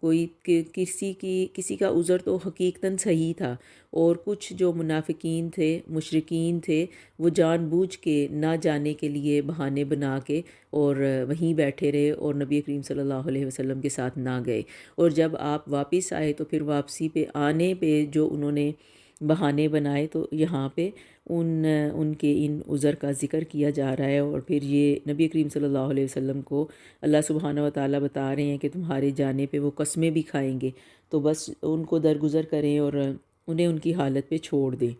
کوئی کسی کا عذر تو حقیقتاً صحیح تھا، اور کچھ جو منافقین تھے، مشرکین تھے، وہ جان بوجھ کے نہ جانے کے لیے بہانے بنا کے اور وہیں بیٹھے رہے اور نبی کریم صلی اللہ علیہ وسلم کے ساتھ نہ گئے۔ اور جب آپ واپس آئے تو پھر واپسی پہ آنے پہ جو انہوں نے بہانے بنائے، تو یہاں پہ ان کے ان عذر کا ذکر کیا جا رہا ہے۔ اور پھر یہ نبی کریم صلی اللہ علیہ وسلم کو اللہ سبحانہ و تعالیٰ بتا رہے ہیں کہ تمہارے جانے پہ وہ قسمیں بھی کھائیں گے، تو بس ان کو درگزر کریں اور انہیں ان کی حالت پہ چھوڑ دیں۔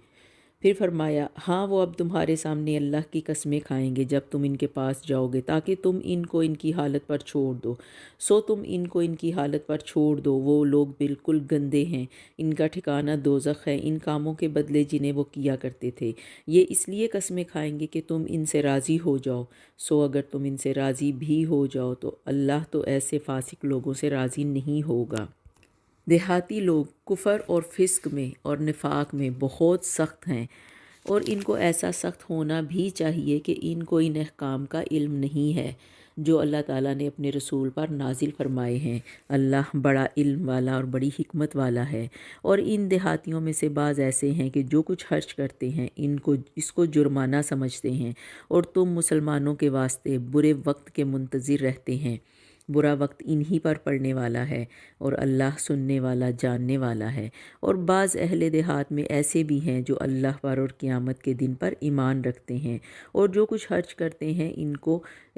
پھر فرمایا، ہاں وہ اب تمہارے سامنے اللہ کی قسمیں کھائیں گے جب تم ان کے پاس جاؤ گے، تاکہ تم ان کو ان کی حالت پر چھوڑ دو۔ سو تم ان کو ان کی حالت پر چھوڑ دو، وہ لوگ بالکل گندے ہیں، ان کا ٹھکانہ دوزخ ہے، ان کاموں کے بدلے جنہیں وہ کیا کرتے تھے۔ یہ اس لیے قسمیں کھائیں گے کہ تم ان سے راضی ہو جاؤ۔ سو اگر تم ان سے راضی بھی ہو جاؤ تو اللہ تو ایسے فاسق لوگوں سے راضی نہیں ہوگا۔ دیہاتی لوگ کفر اور فسق میں اور نفاق میں بہت سخت ہیں، اور ان کو ایسا سخت ہونا بھی چاہیے کہ ان کو ان احکام کا علم نہیں ہے جو اللہ تعالیٰ نے اپنے رسول پر نازل فرمائے ہیں۔ اللہ بڑا علم والا اور بڑی حکمت والا ہے۔ اور ان دیہاتیوں میں سے بعض ایسے ہیں کہ جو کچھ خرچ کرتے ہیں اس کو جرمانہ سمجھتے ہیں، اور تم مسلمانوں کے واسطے برے وقت کے منتظر رہتے ہیں۔ برا وقت انہی پر پڑنے والا ہے، اور اللہ سننے والا جاننے والا ہے۔ اور بعض اہل دیہات میں ایسے بھی ہیں جو اللہ پر اور قیامت کے دن پر ایمان رکھتے ہیں، اور جو کچھ خرچ کرتے ہیں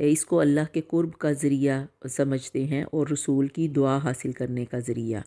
اس کو اللہ کے قرب کا ذریعہ سمجھتے ہیں اور رسول کی دعا حاصل کرنے کا ذریعہ۔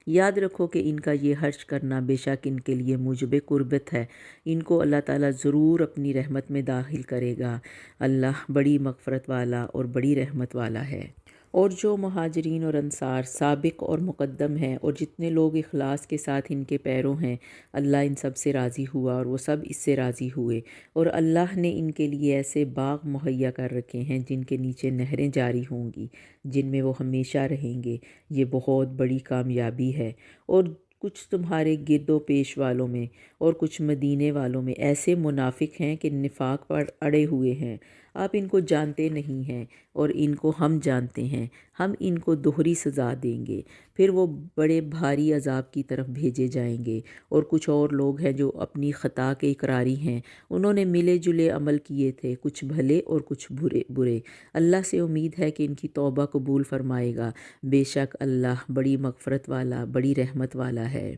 یاد رکھو کہ ان کا یہ خرچ کرنا بے شک ان کے لیے موجب قربت ہے، ان کو اللہ تعالیٰ ضرور اپنی رحمت میں داخل کرے گا۔ اللہ بڑی مغفرت والا اور بڑی رحمت والا ہے۔ اور جو مہاجرین اور انصار سابق اور مقدم ہیں، اور جتنے لوگ اخلاص کے ساتھ ان کے پیروں ہیں، اللہ ان سب سے راضی ہوا اور وہ سب اس سے راضی ہوئے۔ اور اللہ نے ان کے لیے ایسے باغ مہیا کر رکھے ہیں جن کے نیچے نہریں جاری ہوں گی، جن میں وہ ہمیشہ رہیں گے۔ یہ بہت بڑی کامیابی ہے۔ اور کچھ تمہارے گرد و پیش والوں میں اور کچھ مدینے والوں میں ایسے منافق ہیں کہ نفاق پر اڑے ہوئے ہیں، آپ ان کو جانتے نہیں ہیں، اور ان کو ہم جانتے ہیں۔ ہم ان کو دوہری سزا دیں گے، پھر وہ بڑے بھاری عذاب کی طرف بھیجے جائیں گے۔ اور کچھ اور لوگ ہیں جو اپنی خطا کے اقراری ہیں، انہوں نے ملے جلے عمل کیے تھے، کچھ بھلے اور کچھ برے۔ اللہ سے امید ہے کہ ان کی توبہ قبول فرمائے گا، بے شک اللہ بڑی مغفرت والا بڑی رحمت والا ہے۔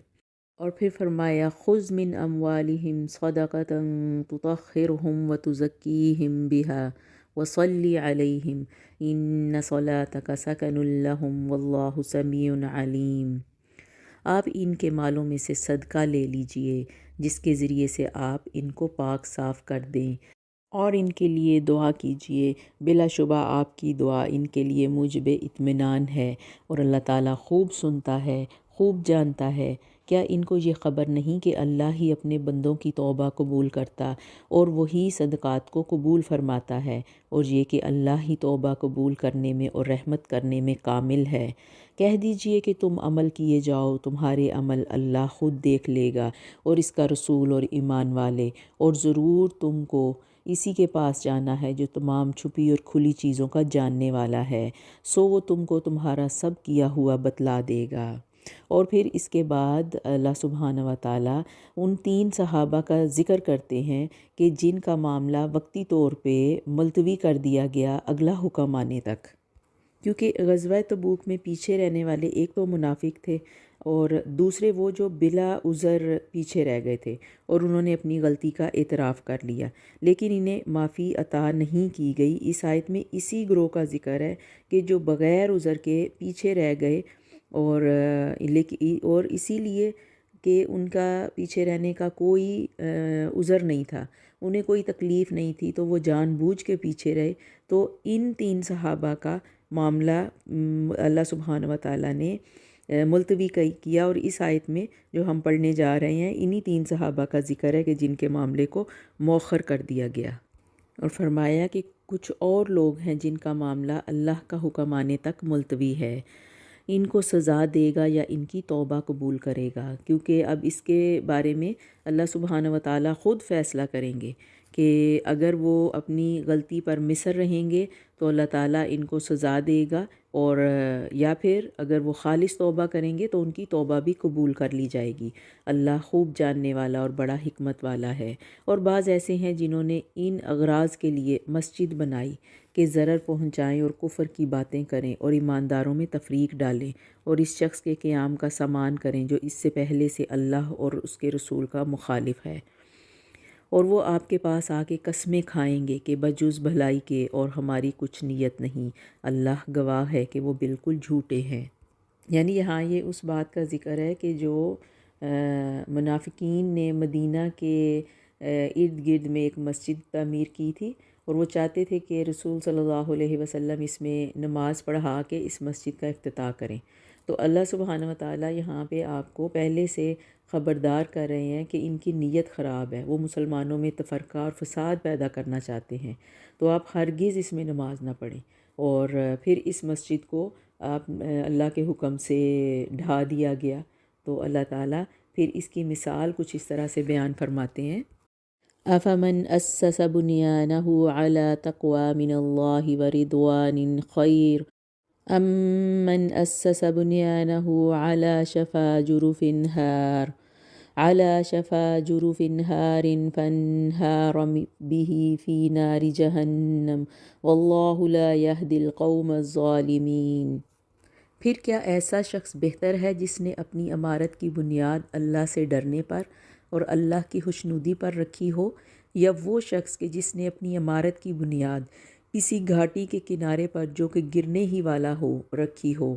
اور پھر فرمایا، خذ من اموالہم صدقۃ تطہرہم وتزکیہم بہا وصلی علیہم ان صلاتک سکن لہم واللہ سمیع علیم۔ آپ ان کے مالوں میں سے صدقہ لے لیجئے جس کے ذریعے سے آپ ان کو پاک صاف کر دیں، اور ان کے لیے دعا کیجئے، بلا شبہ آپ کی دعا ان کے لیے موجب اطمینان ہے، اور اللہ تعالیٰ خوب سنتا ہے، خوب جانتا ہے۔ کیا ان کو یہ خبر نہیں کہ اللہ ہی اپنے بندوں کی توبہ قبول کرتا اور وہی صدقات کو قبول فرماتا ہے، اور یہ کہ اللہ ہی توبہ قبول کرنے میں اور رحمت کرنے میں کامل ہے۔ کہہ دیجئے کہ تم عمل کیے جاؤ، تمہارے عمل اللہ خود دیکھ لے گا، اور اس کا رسول اور ایمان والے، اور ضرور تم کو اسی کے پاس جانا ہے جو تمام چھپی اور کھلی چیزوں کا جاننے والا ہے، سو وہ تم کو تمہارا سب کیا ہوا بتلا دے گا۔ اور پھر اس کے بعد اللہ سبحانہ و تعالیٰ ان 3 صحابہ کا ذکر کرتے ہیں کہ جن کا معاملہ وقتی طور پہ ملتوی کر دیا گیا اگلا حکم آنے تک، کیونکہ غزوہ تبوک میں پیچھے رہنے والے ایک تو منافق تھے، اور دوسرے وہ جو بلا عذر پیچھے رہ گئے تھے اور انہوں نے اپنی غلطی کا اعتراف کر لیا، لیکن انہیں معافی عطا نہیں کی گئی۔ اس آیت میں اسی گروہ کا ذکر ہے کہ جو بغیر عذر کے پیچھے رہ گئے، اور اسی لیے کہ ان کا پیچھے رہنے کا کوئی عذر نہیں تھا، انہیں کوئی تکلیف نہیں تھی، تو وہ جان بوجھ کے پیچھے رہے۔ تو ان 3 صحابہ کا معاملہ اللہ سبحانہ و تعالیٰ نے ملتوی کیا، اور اس آیت میں جو ہم پڑھنے جا رہے ہیں انہی 3 صحابہ کا ذکر ہے کہ جن کے معاملے کو مؤخر کر دیا گیا، اور فرمایا کہ کچھ اور لوگ ہیں جن کا معاملہ اللہ کا حکم آنے تک ملتوی ہے، ان کو سزا دے گا یا ان کی توبہ قبول کرے گا، کیونکہ اب اس کے بارے میں اللہ سبحانہ و تعالیٰ خود فیصلہ کریں گے کہ اگر وہ اپنی غلطی پر مصر رہیں گے تو اللہ تعالیٰ ان کو سزا دے گا، اور یا پھر اگر وہ خالص توبہ کریں گے تو ان کی توبہ بھی قبول کر لی جائے گی۔ اللہ خوب جاننے والا اور بڑا حکمت والا ہے۔ اور بعض ایسے ہیں جنہوں نے ان اغراض کے لیے مسجد بنائی کہ ضرر پہنچائیں اور کفر کی باتیں کریں اور ایمانداروں میں تفریق ڈالیں اور اس شخص کے قیام کا سامان کریں جو اس سے پہلے سے اللہ اور اس کے رسول کا مخالف ہے، اور وہ آپ کے پاس آ کے قسمیں کھائیں گے کہ بجز بھلائی کے اور ہماری کچھ نیت نہیں، اللہ گواہ ہے کہ وہ بالکل جھوٹے ہیں۔ یعنی یہاں یہ اس بات کا ذکر ہے کہ جو منافقین نے مدینہ کے ارد گرد میں ایک مسجد تعمیر کی تھی، اور وہ چاہتے تھے کہ رسول صلی اللہ علیہ وسلم اس میں نماز پڑھا کے اس مسجد کا افتتاح کریں، تو اللہ سبحانہ وتعالیٰ یہاں پہ آپ کو پہلے سے خبردار کر رہے ہیں کہ ان کی نیت خراب ہے، وہ مسلمانوں میں تفرقہ اور فساد پیدا کرنا چاہتے ہیں، تو آپ ہرگز اس میں نماز نہ پڑھیں۔ اور پھر اس مسجد کو آپ اللہ کے حکم سے ڈھا دیا گیا، تو اللہ تعالیٰ پھر اس کی مثال کچھ اس طرح سے بیان فرماتے ہیں، أَفَمَنْ أَسَّسَ بُنْيَانَهُ عَلَى تَقْوَى مِنَ اللَّهِ وَرِضْوَانٍ خَيْرٌ أَمَّنْ أَسَّسَ بُنْيَانَهُ عَلَى شَفَا جُرُفٍ هَارٍ فَانْهَارَ بِهِ فِي نَارِ جَهَنَّمَ وَاللَّهُ لَا يَهْدِي الْقَوْمَ الظَّالِمِينَ۔ پھر کیا ایسا شخص بہتر ہے جس نے اپنی عمارت کی بنیاد اللہ سے ڈرنے پر اور اللہ کی خوشنودی پر رکھی ہو، یا وہ شخص کہ جس نے اپنی عمارت کی بنیاد کسی گھاٹی کے کنارے پر جو کہ گرنے ہی والا ہو رکھی ہو،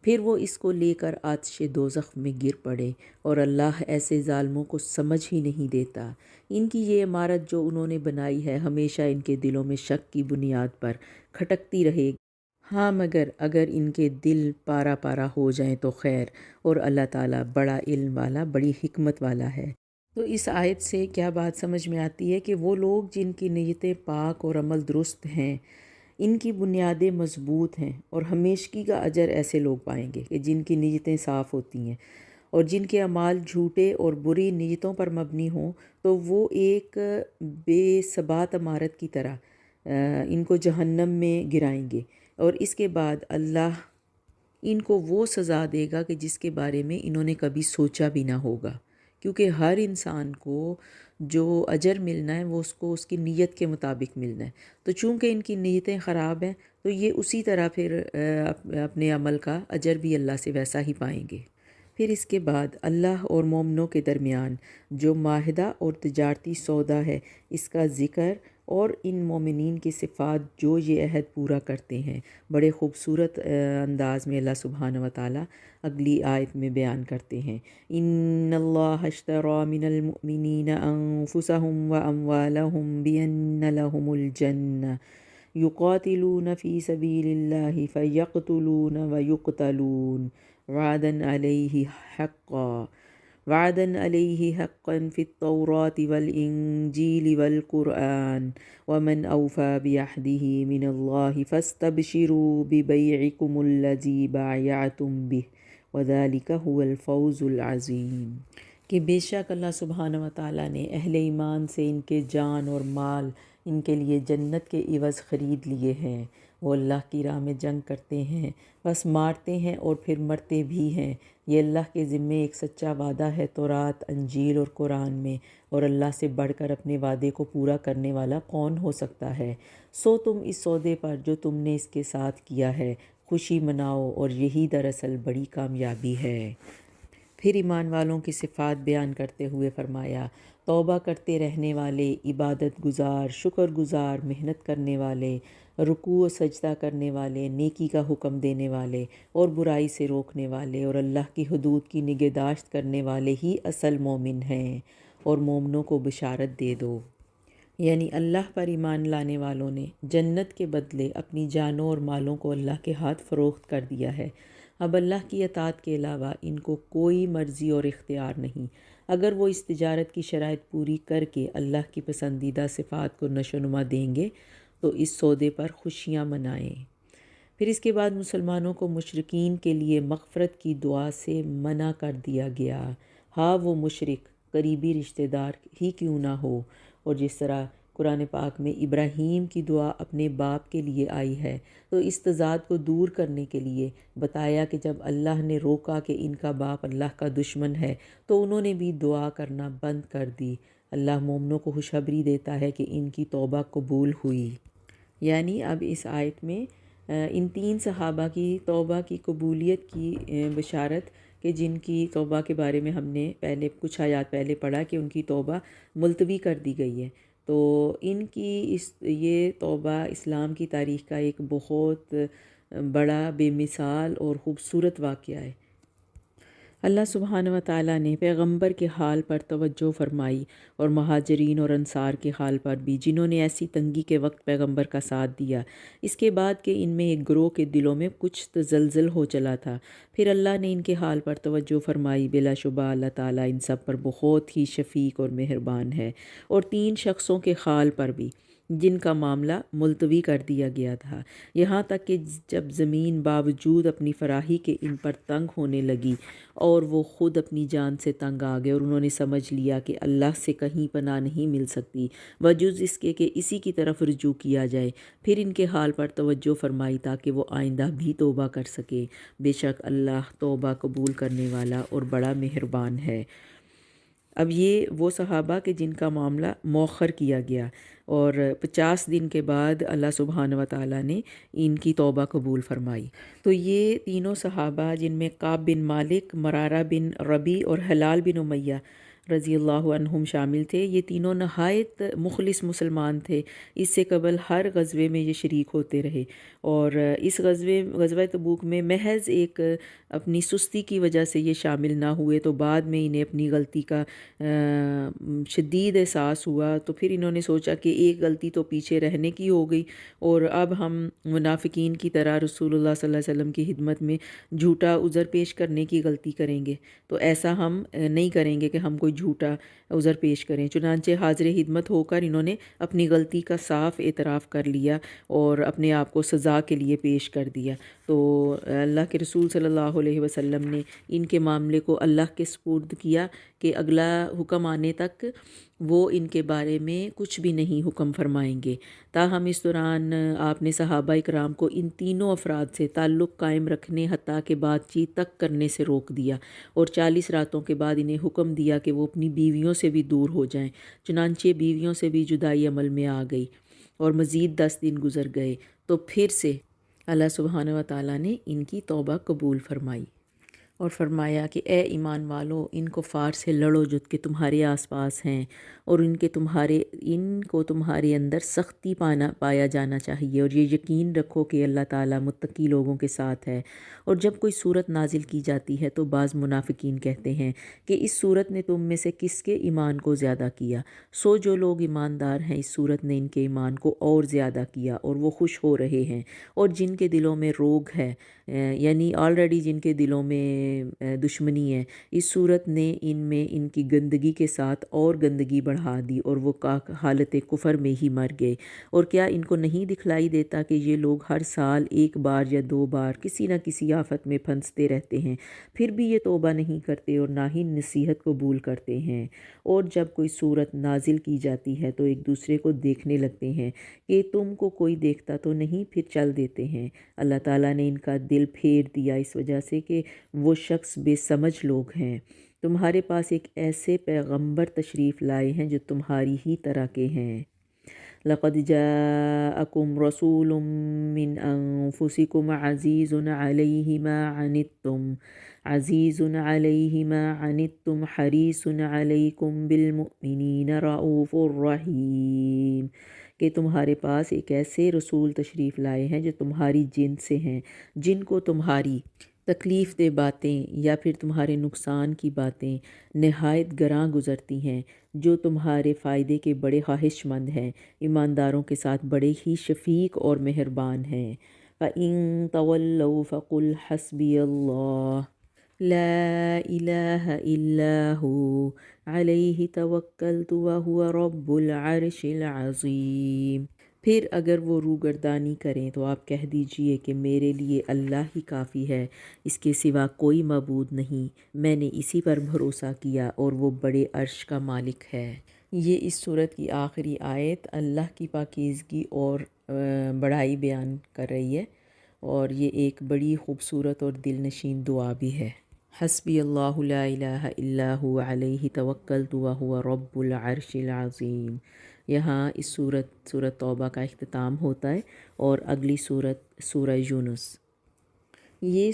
پھر وہ اس کو لے کر آتش دوزخ میں گر پڑے، اور اللہ ایسے ظالموں کو سمجھ ہی نہیں دیتا۔ ان کی یہ عمارت جو انہوں نے بنائی ہے ہمیشہ ان کے دلوں میں شک کی بنیاد پر کھٹکتی رہے گی، ہاں مگر اگر ان کے دل پارا پارا ہو جائیں تو خیر، اور اللہ تعالیٰ بڑا علم والا، بڑی حکمت والا ہے۔ تو اس آیت سے کیا بات سمجھ میں آتی ہے کہ وہ لوگ جن کی نیتیں پاک اور عمل درست ہیں، ان کی بنیادیں مضبوط ہیں، اور ہمیشگی کا اجر ایسے لوگ پائیں گے کہ جن کی نیتیں صاف ہوتی ہیں، اور جن کے اعمال جھوٹے اور بری نیتوں پر مبنی ہوں تو وہ ایک بے ثبات عمارت کی طرح ان کو جہنم میں گرائیں گے، اور اس کے بعد اللہ ان کو وہ سزا دے گا کہ جس کے بارے میں انہوں نے کبھی سوچا بھی نہ ہوگا، کیونکہ ہر انسان کو جو اجر ملنا ہے وہ اس کو اس کی نیت کے مطابق ملنا ہے، تو چونکہ ان کی نیتیں خراب ہیں تو یہ اسی طرح پھر اپنے عمل کا اجر بھی اللہ سے ویسا ہی پائیں گے۔ پھر اس کے بعد اللہ اور مومنوں کے درمیان جو معاہدہ اور تجارتی سودا ہے اس کا ذکر، اور ان مومنین کی صفات جو یہ عہد پورا کرتے ہیں، بڑے خوبصورت انداز میں اللہ سبحانہ وتعالیٰ اگلی آیت میں بیان کرتے ہیں، ان اللہ اشتری من المؤمنین انفسهم واموالهم بان لهم الجنہ یقاتلون فی سبیل اللہ فیقتلون ویقتلون وعدا علیہ حقا فی التوراة والانجیل والقرآن ومن اوفی بعہدہ من اللہ فاستبشروا ببیعکم الذی بایعتم بہ وذلک هو الفوز العظیم، کہ بے شک اللہ سبحانہ وتعالیٰ نے اہل ایمان سے ان کے جان اور مال ان کے لیے جنت کے عوض خرید لیے ہیں، وہ اللہ کی راہ میں جنگ کرتے ہیں، بس مارتے ہیں اور پھر مرتے بھی ہیں، یہ اللہ کے ذمے ایک سچا وعدہ ہے تورات، انجیل اور قرآن میں، اور اللہ سے بڑھ کر اپنے وعدے کو پورا کرنے والا کون ہو سکتا ہے؟ سو تم اس سودے پر جو تم نے اس کے ساتھ کیا ہے خوشی مناؤ، اور یہی دراصل بڑی کامیابی ہے۔ پھر ایمان والوں کی صفات بیان کرتے ہوئے فرمایا، توبہ کرتے رہنے والے، عبادت گزار، شکر گزار، محنت کرنے والے، رکوع و سجدہ کرنے والے، نیکی کا حکم دینے والے اور برائی سے روکنے والے، اور اللہ کی حدود کی نگہداشت کرنے والے ہی اصل مومن ہیں، اور مومنوں کو بشارت دے دو۔ یعنی اللہ پر ایمان لانے والوں نے جنت کے بدلے اپنی جانوں اور مالوں کو اللہ کے ہاتھ فروخت کر دیا ہے، اب اللہ کی اطاعت کے علاوہ ان کو کوئی مرضی اور اختیار نہیں، اگر وہ اس تجارت کی شرائط پوری کر کے اللہ کی پسندیدہ صفات کو نشوونما دیں گے تو اس سودے پر خوشیاں منائیں۔ پھر اس کے بعد مسلمانوں کو مشرکین کے لیے مغفرت کی دعا سے منع کر دیا گیا، ہاں وہ مشرک قریبی رشتہ دار ہی کیوں نہ ہو، اور جس طرح قرآن پاک میں ابراہیم کی دعا اپنے باپ کے لیے آئی ہے، تو اس تضاد کو دور کرنے کے لیے بتایا کہ جب اللہ نے روکا کہ ان کا باپ اللہ کا دشمن ہے تو انہوں نے بھی دعا کرنا بند کر دی۔ اللہ مومنوں کو خوشخبری دیتا ہے کہ ان کی توبہ قبول ہوئی۔ یعنی اب اس آیت میں ان 3 صحابہ کی توبہ کی قبولیت کی بشارت کہ جن کی توبہ کے بارے میں ہم نے پہلے کچھ آیات پہلے پڑھا کہ ان کی توبہ ملتوی کر دی گئی ہے، تو ان کی یہ توبہ اسلام کی تاریخ کا ایک بہت بڑا بے مثال اور خوبصورت واقعہ ہے۔ اللہ سبحانہ و تعالیٰ نے پیغمبر کے حال پر توجہ فرمائی اور مہاجرین اور انصار کے حال پر بھی، جنہوں نے ایسی تنگی کے وقت پیغمبر کا ساتھ دیا، اس کے بعد کہ ان میں ایک گروہ کے دلوں میں کچھ تزلزل ہو چلا تھا۔ پھر اللہ نے ان کے حال پر توجہ فرمائی۔ بلا شبہ اللہ تعالیٰ ان سب پر بہت ہی شفیق اور مہربان ہے۔ اور 3 شخصوں کے حال پر بھی جن کا معاملہ ملتوی کر دیا گیا تھا، یہاں تک کہ جب زمین باوجود اپنی فراخی کے ان پر تنگ ہونے لگی اور وہ خود اپنی جان سے تنگ آ گئے، اور انہوں نے سمجھ لیا کہ اللہ سے کہیں پناہ نہیں مل سکتی بجز اس کے کہ اسی کی طرف رجوع کیا جائے، پھر ان کے حال پر توجہ فرمائی تاکہ وہ آئندہ بھی توبہ کر سکے۔ بے شک اللہ توبہ قبول کرنے والا اور بڑا مہربان ہے۔ اب یہ وہ صحابہ کہ جن کا معاملہ مؤخر کیا گیا، اور 50 دن کے بعد اللہ سبحانہ و تعالیٰ نے ان کی توبہ قبول فرمائی۔ تو یہ تینوں صحابہ جن میں کعب بن مالک، مرارہ بن ربی اور ہلال بن امیہ رضی اللہ عنہم شامل تھے، یہ تینوں نہایت مخلص مسلمان تھے۔ اس سے قبل ہر غزوے میں یہ شریک ہوتے رہے، اور اس غزوہ تبوک میں محض ایک اپنی سستی کی وجہ سے یہ شامل نہ ہوئے، تو بعد میں انہیں اپنی غلطی کا شدید احساس ہوا، تو پھر انہوں نے سوچا کہ ایک غلطی تو پیچھے رہنے کی ہو گئی، اور اب ہم منافقین کی طرح رسول اللہ صلی اللہ علیہ وسلم کی خدمت میں جھوٹا عذر پیش کرنے کی غلطی کریں گے، تو ایسا ہم نہیں کریں گے کہ ہم کوئی جھوٹا عذر پیش کریں۔ چنانچہ حاضر خدمت ہو کر انہوں نے اپنی غلطی کا صاف اعتراف کر لیا اور اپنے آپ کو سزا کے لیے پیش کر دیا۔ تو اللہ کے رسول صلی اللہ علیہ وسلم نے ان کے معاملے کو اللہ کے سپرد کیا کہ اگلا حکم آنے تک وہ ان کے بارے میں کچھ بھی نہیں حکم فرمائیں گے۔ تاہم اس دوران آپ نے صحابہ اکرام کو ان تینوں افراد سے تعلق قائم رکھنے حتیٰ کہ بات چیت تک کرنے سے روک دیا، اور 40 راتوں کے بعد انہیں حکم دیا کہ وہ اپنی بیویوں سے بھی دور ہو جائیں۔ چنانچہ بیویوں سے بھی جدائی عمل میں آ گئی، اور مزید 10 دن گزر گئے تو پھر سے اللہ سبحانہ و تعالیٰ نے ان کی توبہ قبول فرمائی اور فرمایا کہ اے ایمان والو، ان کفار سے لڑو جو کہ تمہارے آس پاس ہیں، اور ان کو تمہارے اندر سختی پایا جانا چاہیے، اور یہ یقین رکھو کہ اللہ تعالیٰ متقی لوگوں کے ساتھ ہے۔ اور جب کوئی صورت نازل کی جاتی ہے تو بعض منافقین کہتے ہیں کہ اس صورت نے تم میں سے کس کے ایمان کو زیادہ کیا؟ سو جو لوگ ایماندار ہیں اس صورت نے ان کے ایمان کو اور زیادہ کیا، اور وہ خوش ہو رہے ہیں، اور جن کے دلوں میں روگ ہے، یعنی آلریڈی جن کے دلوں میں دشمنی ہے، اس صورت نے ان میں ان کی گندگی کے ساتھ اور گندگی بڑھا دی، اور وہ حالت کفر میں ہی مر گئے۔ اور کیا ان کو نہیں دکھلائی دیتا کہ یہ لوگ ہر سال 1 بار یا 2 بار کسی نہ کسی آفت میں پھنستے رہتے ہیں، پھر بھی یہ توبہ نہیں کرتے اور نہ ہی نصیحت قبول کرتے ہیں۔ اور جب کوئی صورت نازل کی جاتی ہے تو ایک دوسرے کو دیکھنے لگتے ہیں کہ تم کو کوئی دیکھتا تو نہیں، پھر چل دیتے ہیں۔ اللہ تعالیٰ نے ان کا دل پھیر دیا اس وجہ سے کہ وہ شخص بے سمجھ لوگ ہیں۔ تمہارے پاس ایک ایسے پیغمبر تشریف لائے ہیں جو تمہاری ہی طرح کے ہیں۔ لقد جاءکم رسول من انفسکم عزیز علیہ ما عنتم حریص علیکم بالمؤمنین رؤوف الرحیم، کہ تمہارے پاس ایک ایسے رسول تشریف لائے ہیں جو تمہاری جنس سے ہیں، جن کو تمہاری تکلیف دہ باتیں یا پھر تمہارے نقصان کی باتیں نہایت گراں گزرتی ہیں، جو تمہارے فائدے کے بڑے خواہش مند ہیں، ایمانداروں کے ساتھ بڑے ہی شفیق اور مہربان ہیں۔ فَإِن تَوَلَّوْا فَقُلْ حَسْبِيَ اللَّهُ لا الہ الا ہو علیہ توکلت وہو رب العرش العظیم۔ پھر اگر وہ روگردانی کریں تو آپ کہہ دیجئے کہ میرے لیے اللہ ہی کافی ہے، اس کے سوا کوئی معبود نہیں، میں نے اسی پر بھروسہ کیا اور وہ بڑے عرش کا مالک ہے۔ یہ اس صورت کی آخری آیت اللہ کی پاکیزگی اور بڑائی بیان کر رہی ہے، اور یہ ایک بڑی خوبصورت اور دل نشین دعا بھی ہے۔ حسبی اللہ لا الہ الا هو علیہ توکلت وہو رب العرش العظیم۔ یہاں اس سورت توبہ کا اختتام ہوتا ہے، اور اگلی سورت سورہ یونس۔ یہ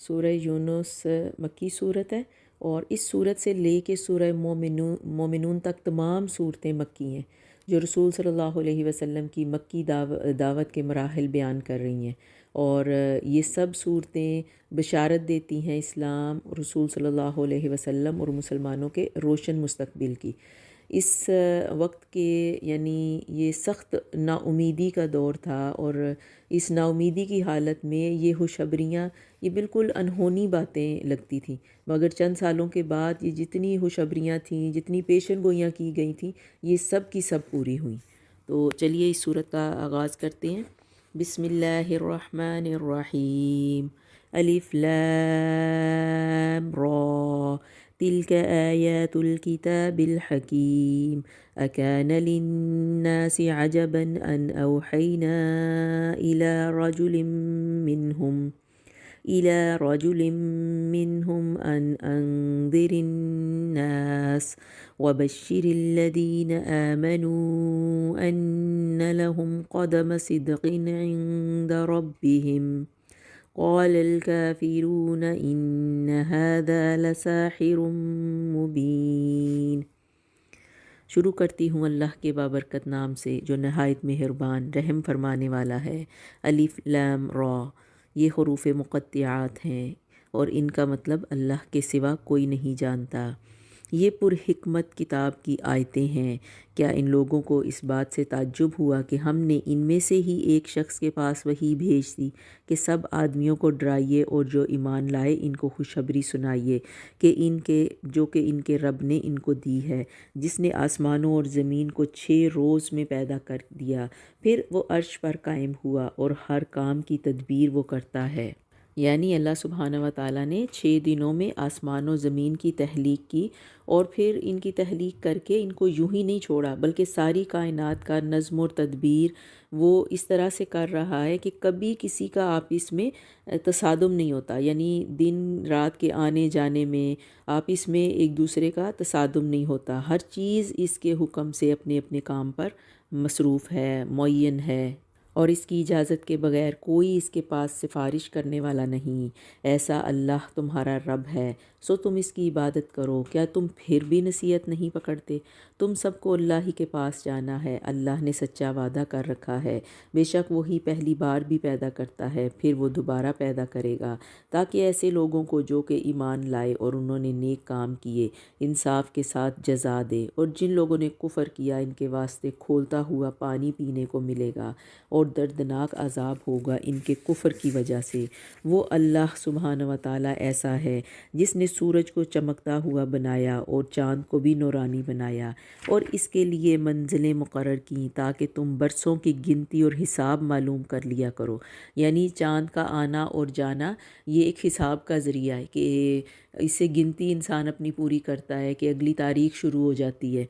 سورہ یونس مکی صورت ہے، اور اس صورت سے لے کے سورہ مومنون تک تمام صورتیں مکی ہیں، جو رسول صلی اللہ علیہ وسلم کی مکی دعوت کے مراحل بیان کر رہی ہیں، اور یہ سب صورتیں بشارت دیتی ہیں اسلام، رسول صلی اللہ علیہ وسلم اور مسلمانوں کے روشن مستقبل کی۔ اس وقت کے یعنی یہ سخت نا امیدی کا دور تھا، اور اس نا امیدی کی حالت میں یہ خوشخبریاں یہ بالکل انہونی باتیں لگتی تھیں، مگر چند سالوں کے بعد یہ جتنی خوشخبریاں تھیں، جتنی پیشن گوئیاں کی گئی تھیں، یہ سب کی سب پوری ہوئیں۔ تو چلیے اس صورت کا آغاز کرتے ہیں۔ بسم اللہ الرحمن الرحیم۔ الف لام را تلك آیات الكتاب الحکیم اکان للناس عجبا ان اوحینا إلى رجل منهم أن أنذر الناس وبشر الذين آمنوا أن لهم قدم صدق عند ربهم قال الكافرون إن هذا لساحر مبين۔ شروع کرتی ہوں اللہ کے بابرکت نام سے جو نہایت مہربان رحم فرمانے والا ہے۔ الف لام را، یہ حروف مقطعات ہیں، اور ان کا مطلب اللہ کے سوا کوئی نہیں جانتا۔ یہ پر حکمت کتاب کی آیتیں ہیں۔ کیا ان لوگوں کو اس بات سے تعجب ہوا کہ ہم نے ان میں سے ہی ایک شخص کے پاس وحی بھیج دی کہ سب آدمیوں کو ڈرائیے، اور جو ایمان لائے ان کو خوشخبری سنائیے کہ ان کے رب نے ان کو دی ہے، جس نے آسمانوں اور زمین کو 6 روز میں پیدا کر دیا، پھر وہ عرش پر قائم ہوا، اور ہر کام کی تدبیر وہ کرتا ہے۔ یعنی اللہ سبحانہ و تعالیٰ نے 6 دنوں میں آسمان و زمین کی تخلیق کی، اور پھر ان کی تخلیق کر کے ان کو یوں ہی نہیں چھوڑا، بلکہ ساری کائنات کا نظم اور تدبیر وہ اس طرح سے کر رہا ہے کہ کبھی کسی کا آپس میں تصادم نہیں ہوتا، یعنی دن رات کے آنے جانے میں آپس میں ایک دوسرے کا تصادم نہیں ہوتا، ہر چیز اس کے حکم سے اپنے اپنے کام پر مصروف ہے، معین ہے، اور اس کی اجازت کے بغیر کوئی اس کے پاس سفارش کرنے والا نہیں۔ ایسا اللہ تمہارا رب ہے، سو تم اس کی عبادت کرو۔ کیا تم پھر بھی نصیحت نہیں پکڑتے؟ تم سب کو اللہ ہی کے پاس جانا ہے، اللہ نے سچا وعدہ کر رکھا ہے، بے شک وہی پہلی بار بھی پیدا کرتا ہے، پھر وہ دوبارہ پیدا کرے گا، تاکہ ایسے لوگوں کو جو کہ ایمان لائے اور انہوں نے نیک کام کیے انصاف کے ساتھ جزا دے، اور جن لوگوں نے کفر کیا ان کے واسطے کھولتا ہوا پانی پینے کو ملے گا، اور دردناک عذاب ہوگا ان کے کفر کی وجہ سے۔ وہ اللہ سبحانہ و تعالیٰ ایسا ہے جس نے سورج کو چمکتا ہوا بنایا اور چاند کو بھی نورانی بنایا، اور اس کے لیے منزلیں مقرر کیں تاکہ تم برسوں کی گنتی اور حساب معلوم کر لیا کرو۔ یعنی چاند کا آنا اور جانا یہ ایک حساب کا ذریعہ ہے کہ اس سے گنتی انسان اپنی پوری کرتا ہے کہ اگلی تاریخ شروع ہو جاتی ہے،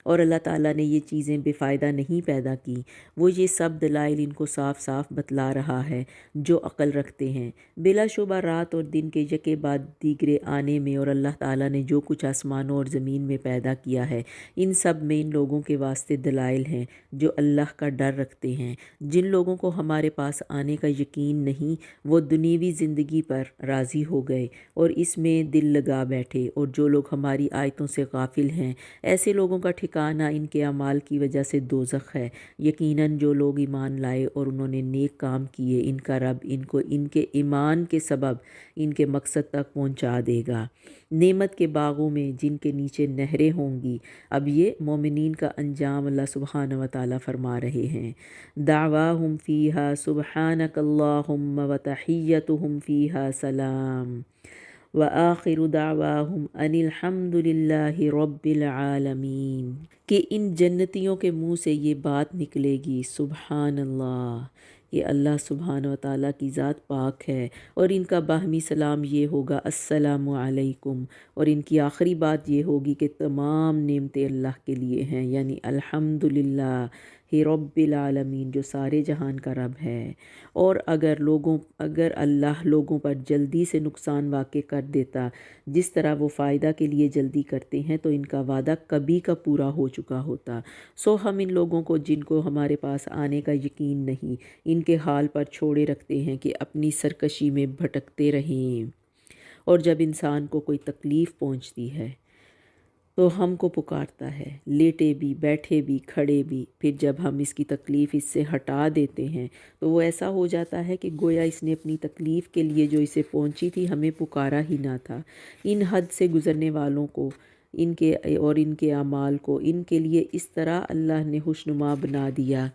اور اللہ تعالیٰ نے یہ چیزیں بے فائدہ نہیں پیدا کی، وہ یہ سب دلائل ان کو صاف صاف بتلا رہا ہے جو عقل رکھتے ہیں۔ بلا شبہ رات اور دن کے یکے بعد دیگرے آنے میں اور اللہ تعالیٰ نے جو کچھ آسمانوں اور زمین میں پیدا کیا ہے، ان سب میں ان لوگوں کے واسطے دلائل ہیں جو اللہ کا ڈر رکھتے ہیں۔ جن لوگوں کو ہمارے پاس آنے کا یقین نہیں، وہ دنیوی زندگی پر راضی ہو گئے اور اس میں دل لگا بیٹھے، اور جو لوگ ہماری آیتوں سے غافل ہیں ایسے لوگوں کا ٹھکانہ ان کے اعمال کی وجہ سے دوزخ ہے۔ یقیناً جو لوگ ایمان لائے اور انہوں نے نیک کام کیے، ان کا رب ان کو ان کے ایمان کے سبب ان کے مقصد تک پہنچا دے گا، نعمت کے باغوں میں جن کے نیچے نہریں ہوں گی۔ اب یہ مومنین کا انجام اللہ سبحانہ و تعالیٰ فرما رہے ہیں۔ دعواہم فیہا سبحانک اللہم وتحیتہم فیہا سلام وآخر دعواہم ان الحمد للہ رب العالمین۔ کہ ان جنتیوں کے منہ سے یہ بات نکلے گی، سبحان اللہ، کہ اللہ سبحانہ و تعالیٰ کی ذات پاک ہے، اور ان کا باہمی سلام یہ ہوگا السلام علیکم، اور ان کی آخری بات یہ ہوگی کہ تمام نعمتیں اللہ کے لیے ہیں، یعنی الحمدللہ رب العالمین، جو سارے جہان کا رب ہے۔ اور اگر اللہ لوگوں پر جلدی سے نقصان واقع کر دیتا جس طرح وہ فائدہ کے لیے جلدی کرتے ہیں، تو ان کا وعدہ کبھی کا پورا ہو چکا ہوتا۔ سو ہم ان لوگوں کو جن کو ہمارے پاس آنے کا یقین نہیں، ان کے حال پر چھوڑے رکھتے ہیں کہ اپنی سرکشی میں بھٹکتے رہیں، اور جب انسان کو کوئی تکلیف پہنچتی ہے تو ہم کو پکارتا ہے، لیٹے بھی، بیٹھے بھی، کھڑے بھی۔ پھر جب ہم اس کی تکلیف اس سے ہٹا دیتے ہیں تو وہ ایسا ہو جاتا ہے کہ گویا اس نے اپنی تکلیف کے لیے جو اسے پہنچی تھی ہمیں پکارا ہی نہ تھا۔ ان حد سے گزرنے والوں کو، ان کے اعمال کو، ان کے لیے اس طرح اللہ نے خوشنما بنا دیا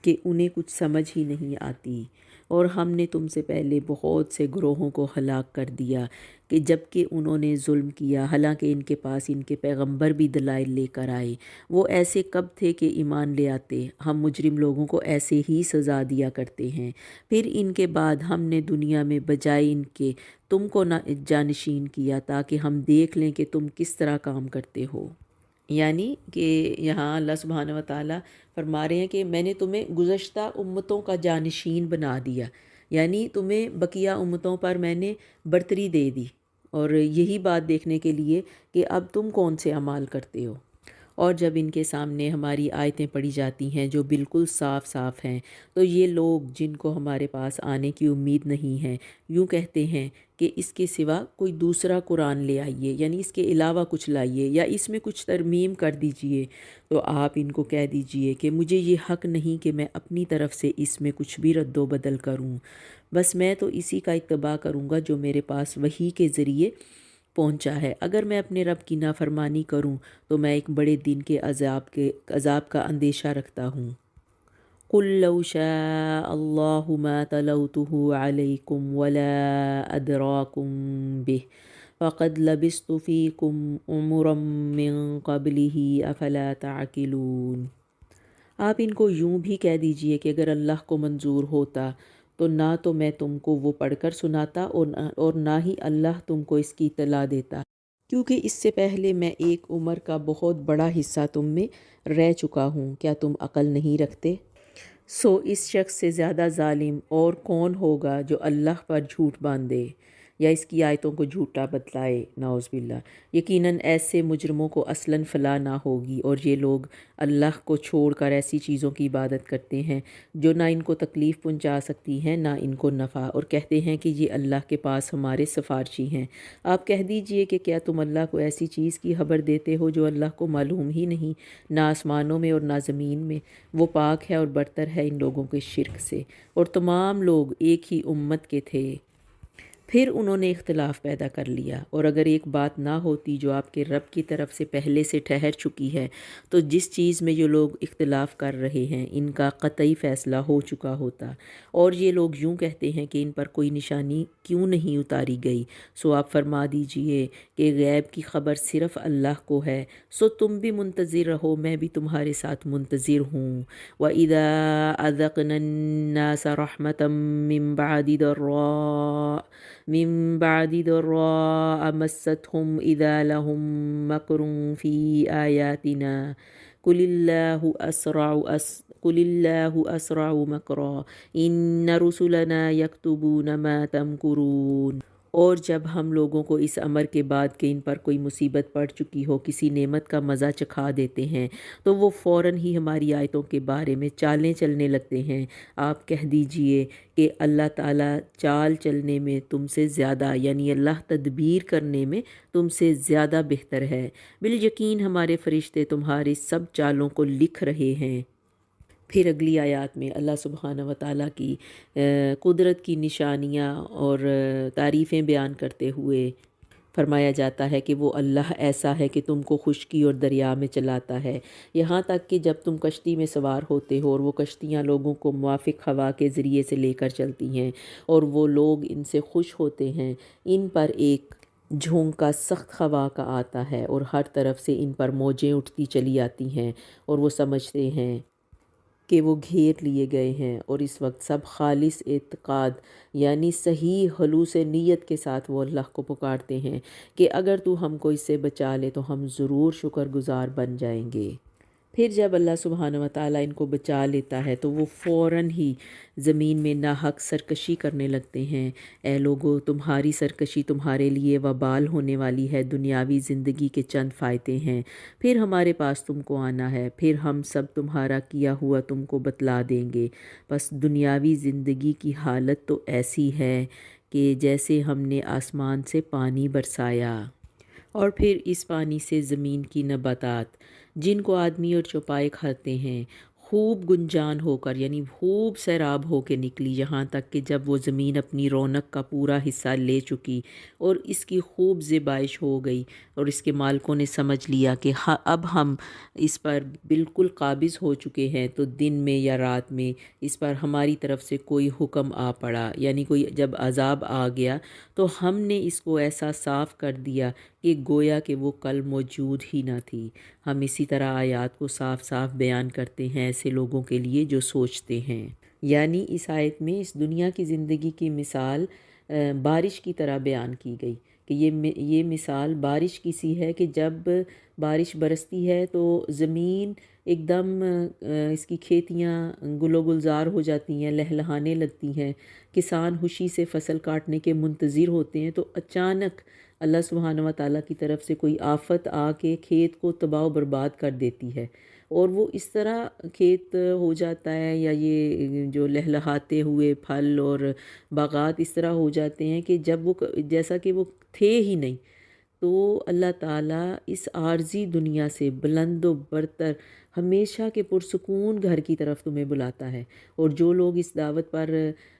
کہ انہیں کچھ سمجھ ہی نہیں آتی۔ اور ہم نے تم سے پہلے بہت سے گروہوں کو ہلاک کر دیا کہ جب کہ انہوں نے ظلم کیا، حالانکہ ان کے پاس ان کے پیغمبر بھی دلائل لے کر آئے۔ وہ ایسے کب تھے کہ ایمان لے آتے؟ ہم مجرم لوگوں کو ایسے ہی سزا دیا کرتے ہیں۔ پھر ان کے بعد ہم نے دنیا میں بجائے ان کے تم کو جانشین کیا تاکہ ہم دیکھ لیں کہ تم کس طرح کام کرتے ہو۔ یعنی کہ یہاں اللہ سبحانہ و تعالیٰ فرما رہے ہیں کہ میں نے تمہیں گزشتہ امتوں کا جانشین بنا دیا، یعنی تمہیں بقیہ امتوں پر میں نے برتری دے دی، اور یہی بات دیکھنے کے لیے کہ اب تم کون سے اعمال کرتے ہو۔ اور جب ان کے سامنے ہماری آیتیں پڑھی جاتی ہیں جو بالکل صاف صاف ہیں، تو یہ لوگ جن کو ہمارے پاس آنے کی امید نہیں ہے، یوں کہتے ہیں کہ اس کے سوا کوئی دوسرا قرآن لے آئیے، یعنی اس کے علاوہ کچھ لائیے، یا اس میں کچھ ترمیم کر دیجئے۔ تو آپ ان کو کہہ دیجئے کہ مجھے یہ حق نہیں کہ میں اپنی طرف سے اس میں کچھ بھی رد و بدل کروں، بس میں تو اسی کا اتباع کروں گا جو میرے پاس وحی کے ذریعے پہنچا ہے۔ اگر میں اپنے رب کی نافرمانی کروں تو میں ایک بڑے دن کے عذاب کا اندیشہ رکھتا ہوں۔ قُل لَوْ شَاءَ اللَّهُ مَا تَلَوْتُهُ عَلَيْكُمْ وَلَا أَدْرَاكُمْ بِهِ فَقَدْ لَبِثْتُ فِيكُمْ عُمُرًا مِّن قَبْلِهِ أَفَلَا تَعْقِلُونَ۔ آپ ان کو یوں بھی کہہ دیجئے کہ اگر اللہ کو منظور ہوتا تو نہ تو میں تم کو وہ پڑھ کر سناتا اور نہ ہی اللہ تم کو اس کی اطلاع دیتا، کیونکہ اس سے پہلے میں ایک عمر کا بہت بڑا حصہ تم میں رہ چکا ہوں۔ کیا تم عقل نہیں رکھتے؟ سو اس شخص سے زیادہ ظالم اور کون ہوگا جو اللہ پر جھوٹ باندھے یا اس کی آیتوں کو جھوٹا بتلائے، نعوذ باللہ۔ یقیناً ایسے مجرموں کو اصلاً فلاح نہ ہوگی، اور یہ لوگ اللہ کو چھوڑ کر ایسی چیزوں کی عبادت کرتے ہیں جو نہ ان کو تکلیف پہنچا سکتی ہیں نہ ان کو نفع، اور کہتے ہیں کہ یہ اللہ کے پاس ہمارے سفارشی ہیں۔ آپ کہہ دیجئے کہ کیا تم اللہ کو ایسی چیز کی خبر دیتے ہو جو اللہ کو معلوم ہی نہیں، نہ آسمانوں میں اور نہ زمین میں؟ وہ پاک ہے اور برتر ہے ان لوگوں کے شرک سے، اور تمام لوگ ایک ہی امت کے تھے، پھر انہوں نے اختلاف پیدا کر لیا۔ اور اگر ایک بات نہ ہوتی جو آپ کے رب کی طرف سے پہلے سے ٹھہر چکی ہے، تو جس چیز میں یہ لوگ اختلاف کر رہے ہیں ان کا قطعی فیصلہ ہو چکا ہوتا۔ اور یہ لوگ یوں کہتے ہیں کہ ان پر کوئی نشانی کیوں نہیں اتاری گئی۔ سو آپ فرما دیجئے کہ غیب کی خبر صرف اللہ کو ہے، سو تم بھی منتظر رہو، میں بھی تمہارے ساتھ منتظر ہوں۔ وَإِذَا أَذَقْنَا النَّاسَ رَحْمَةً من بعد ضراء مستهم إذا لهم مكر في آياتنا قل الله أسرع مكرا إن رسلنا يكتبون ما تمكرون۔ اور جب ہم لوگوں کو اس امر کے بعد کہ ان پر کوئی مصیبت پڑ چکی ہو کسی نعمت کا مزہ چکھا دیتے ہیں تو وہ فوراً ہی ہماری آیتوں کے بارے میں چالیں چلنے لگتے ہیں۔ آپ کہہ دیجئے کہ اللہ تعالیٰ چال چلنے میں تم سے زیادہ، یعنی اللہ تدبیر کرنے میں تم سے زیادہ بہتر ہے۔ بالیقین ہمارے فرشتے تمہاری سب چالوں کو لکھ رہے ہیں۔ پھر اگلی آیات میں اللہ سبحانہ و تعالیٰ کی قدرت کی نشانیاں اور تعریفیں بیان کرتے ہوئے فرمایا جاتا ہے کہ وہ اللہ ایسا ہے کہ تم کو خشکی اور دریا میں چلاتا ہے، یہاں تک کہ جب تم کشتی میں سوار ہوتے ہو اور وہ کشتیاں لوگوں کو موافق ہوا کے ذریعے سے لے کر چلتی ہیں اور وہ لوگ ان سے خوش ہوتے ہیں، ان پر ایک جھونکا سخت ہوا کا آتا ہے اور ہر طرف سے ان پر موجیں اٹھتی چلی آتی ہیں، اور وہ سمجھتے ہیں کہ وہ گھیر لیے گئے ہیں، اور اس وقت سب خالص اعتقاد یعنی صحیح خلوص نیت کے ساتھ وہ اللہ کو پکارتے ہیں کہ اگر تو ہم کو اس سے بچا لے تو ہم ضرور شکر گزار بن جائیں گے۔ پھر جب اللہ سبحانہ و تعالیٰ ان کو بچا لیتا ہے تو وہ فوراً ہی زمین میں ناحق سرکشی کرنے لگتے ہیں۔ اے لوگو، تمہاری سرکشی تمہارے لیے وبال ہونے والی ہے، دنیاوی زندگی کے چند فائدے ہیں، پھر ہمارے پاس تم کو آنا ہے، پھر ہم سب تمہارا کیا ہوا تم کو بتلا دیں گے۔ بس دنیاوی زندگی کی حالت تو ایسی ہے کہ جیسے ہم نے آسمان سے پانی برسایا اور پھر اس پانی سے زمین کی نباتات جن کو آدمی اور چوپائے کھاتے ہیں خوب گنجان ہو کر یعنی خوب سیراب ہو کے نکلی، یہاں تک کہ جب وہ زمین اپنی رونق کا پورا حصہ لے چکی اور اس کی خوب زیبائش ہو گئی اور اس کے مالکوں نے سمجھ لیا کہ اب ہم اس پر بالکل قابض ہو چکے ہیں، تو دن میں یا رات میں اس پر ہماری طرف سے کوئی حکم آ پڑا، یعنی کوئی جب عذاب آ گیا تو ہم نے اس کو ایسا صاف کر دیا کہ گویا کہ وہ کل موجود ہی نہ تھی۔ ہم اسی طرح آیات کو صاف صاف بیان کرتے ہیں ایسے لوگوں کے لیے جو سوچتے ہیں۔ یعنی اس آیت میں اس دنیا کی زندگی کی مثال بارش کی طرح بیان کی گئی کہ یہ مثال بارش کی سی ہے کہ جب بارش برستی ہے تو زمین ایک دم اس کی کھیتیاں گل و گلزار ہو جاتی ہیں، لہلہانے لگتی ہیں، کسان خوشی سے فصل کاٹنے کے منتظر ہوتے ہیں، تو اچانک اللہ سبحانہ و تعالیٰ کی طرف سے کوئی آفت آ کے کھیت کو تباہ و برباد کر دیتی ہے، اور وہ اس طرح کھیت ہو جاتا ہے یا یہ جو لہلہاتے ہوئے پھل اور باغات اس طرح ہو جاتے ہیں کہ جب وہ جیسا کہ وہ تھے ہی نہیں، تو اللہ تعالیٰ اس عارضی دنیا سے بلند و برتر ہمیشہ کے پرسکون گھر کی طرف تمہیں بلاتا ہے، اور جو لوگ اس دعوت پر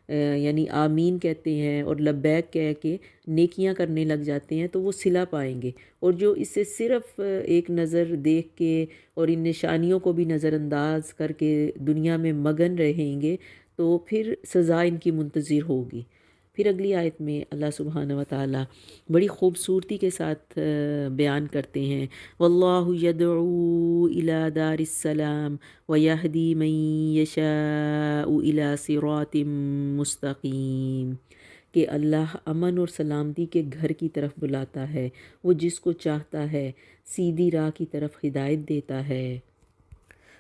یعنی آمین کہتے ہیں اور لبیک کہہ کے نیکیاں کرنے لگ جاتے ہیں تو وہ صلہ پائیں گے، اور جو اس سے صرف ایک نظر دیکھ کے اور ان نشانیوں کو بھی نظر انداز کر کے دنیا میں مگن رہیں گے تو پھر سزا ان کی منتظر ہوگی۔ پھر اگلی آیت میں اللہ سبحانہ و تعالیٰ بڑی خوبصورتی کے ساتھ بیان کرتے ہیں، واللہ یدعو الی دار السلام ویہدی من یشاء الی صراط مستقیم، کہ اللہ امن اور سلامتی کے گھر کی طرف بلاتا ہے، وہ جس کو چاہتا ہے سیدھی راہ کی طرف ہدایت دیتا ہے۔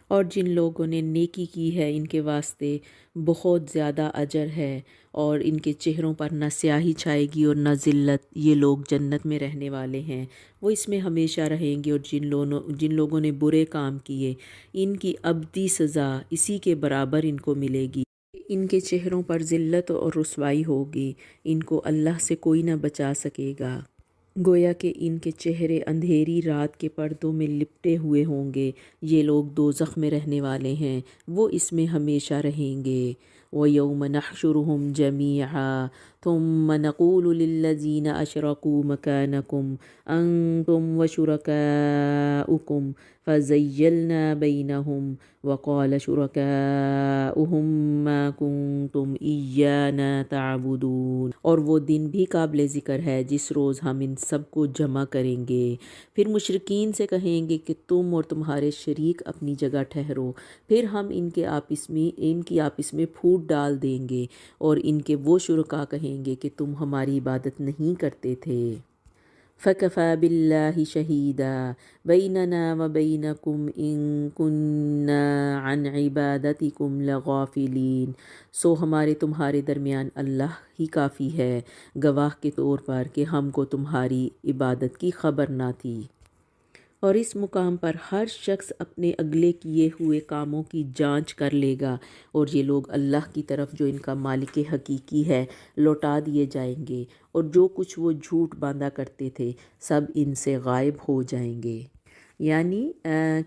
اور جن لوگوں نے نیکی کی ہے ان کے واسطے بہت زیادہ اجر ہے، اور ان کے چہروں پر نہ سیاہی چھائے گی اور نہ ذلت، یہ لوگ جنت میں رہنے والے ہیں، وہ اس میں ہمیشہ رہیں گے۔ اور جن لوگوں نے برے کام کیے ان کی ابدی سزا اسی کے برابر ان کو ملے گی، ان کے چہروں پر ذلت اور رسوائی ہوگی، ان کو اللہ سے کوئی نہ بچا سکے گا، گویا کہ ان کے چہرے اندھیری رات کے پردوں میں لپٹے ہوئے ہوں گے۔ یہ لوگ دوزخ میں رہنے والے ہیں، وہ اس میں ہمیشہ رہیں گے۔ وَيَوْمَ نَحْشُرُهُمْ جَمِيعًا ثُمَّ نَقُولُ لِلَّذِينَ أَشْرَكُوا مَكَانَكُمْ أَنْتُمْ وَشُرَكَاؤُكُمْ فَزَيَّلْنَا بَيْنَهُمْ وَقَالَ شُرَكَاؤُهُمْ مَا كُنْتُمْ إِيَّانَا تَعْبُدُونَ، اور وہ دن بھی قابل ذکر ہے جس روز ہم ان سب کو جمع کریں گے، پھر مشرکین سے کہیں گے کہ تم اور تمہارے شریک اپنی جگہ ٹھہرو، پھر ہم ان کی آپس میں پھوٹ ڈال دیں گے، اور ان کے وہ شرکا کہیں گے کہ تم ہماری عبادت نہیں کرتے تھے۔ فَكَفَى بِاللَّهِ شَهِيدًا بَيْنَنَا وَبَيْنَكُمْ إِن كُنَّا عَنْ عِبَادَتِكُمْ لَغَافِلِينَ، سو ہمارے تمہارے درمیان اللہ ہی کافی ہے گواہ کے طور پر کہ ہم کو تمہاری عبادت کی خبر نہ تھی۔ اور اس مقام پر ہر شخص اپنے اگلے کیے ہوئے کاموں کی جانچ کر لے گا، اور یہ لوگ اللہ کی طرف جو ان کا مالک حقیقی ہے لوٹا دیے جائیں گے، اور جو کچھ وہ جھوٹ باندھا کرتے تھے سب ان سے غائب ہو جائیں گے۔ یعنی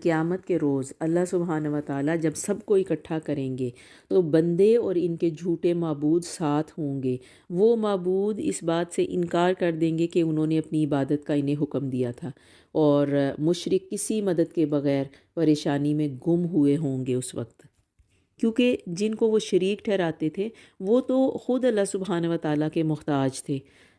قیامت کے روز اللہ سبحانہ و تعالیٰ جب سب کو اکٹھا کریں گے تو بندے اور ان کے جھوٹے معبود ساتھ ہوں گے، وہ معبود اس بات سے انکار کر دیں گے کہ انہوں نے اپنی عبادت کا انہیں حکم دیا تھا، اور مشرک کسی مدد کے بغیر پریشانی میں گم ہوئے ہوں گے اس وقت، کیونکہ جن کو وہ شریک ٹھہراتے تھے وہ تو خود اللہ سبحانہ و تعالیٰ کے محتاج تھے،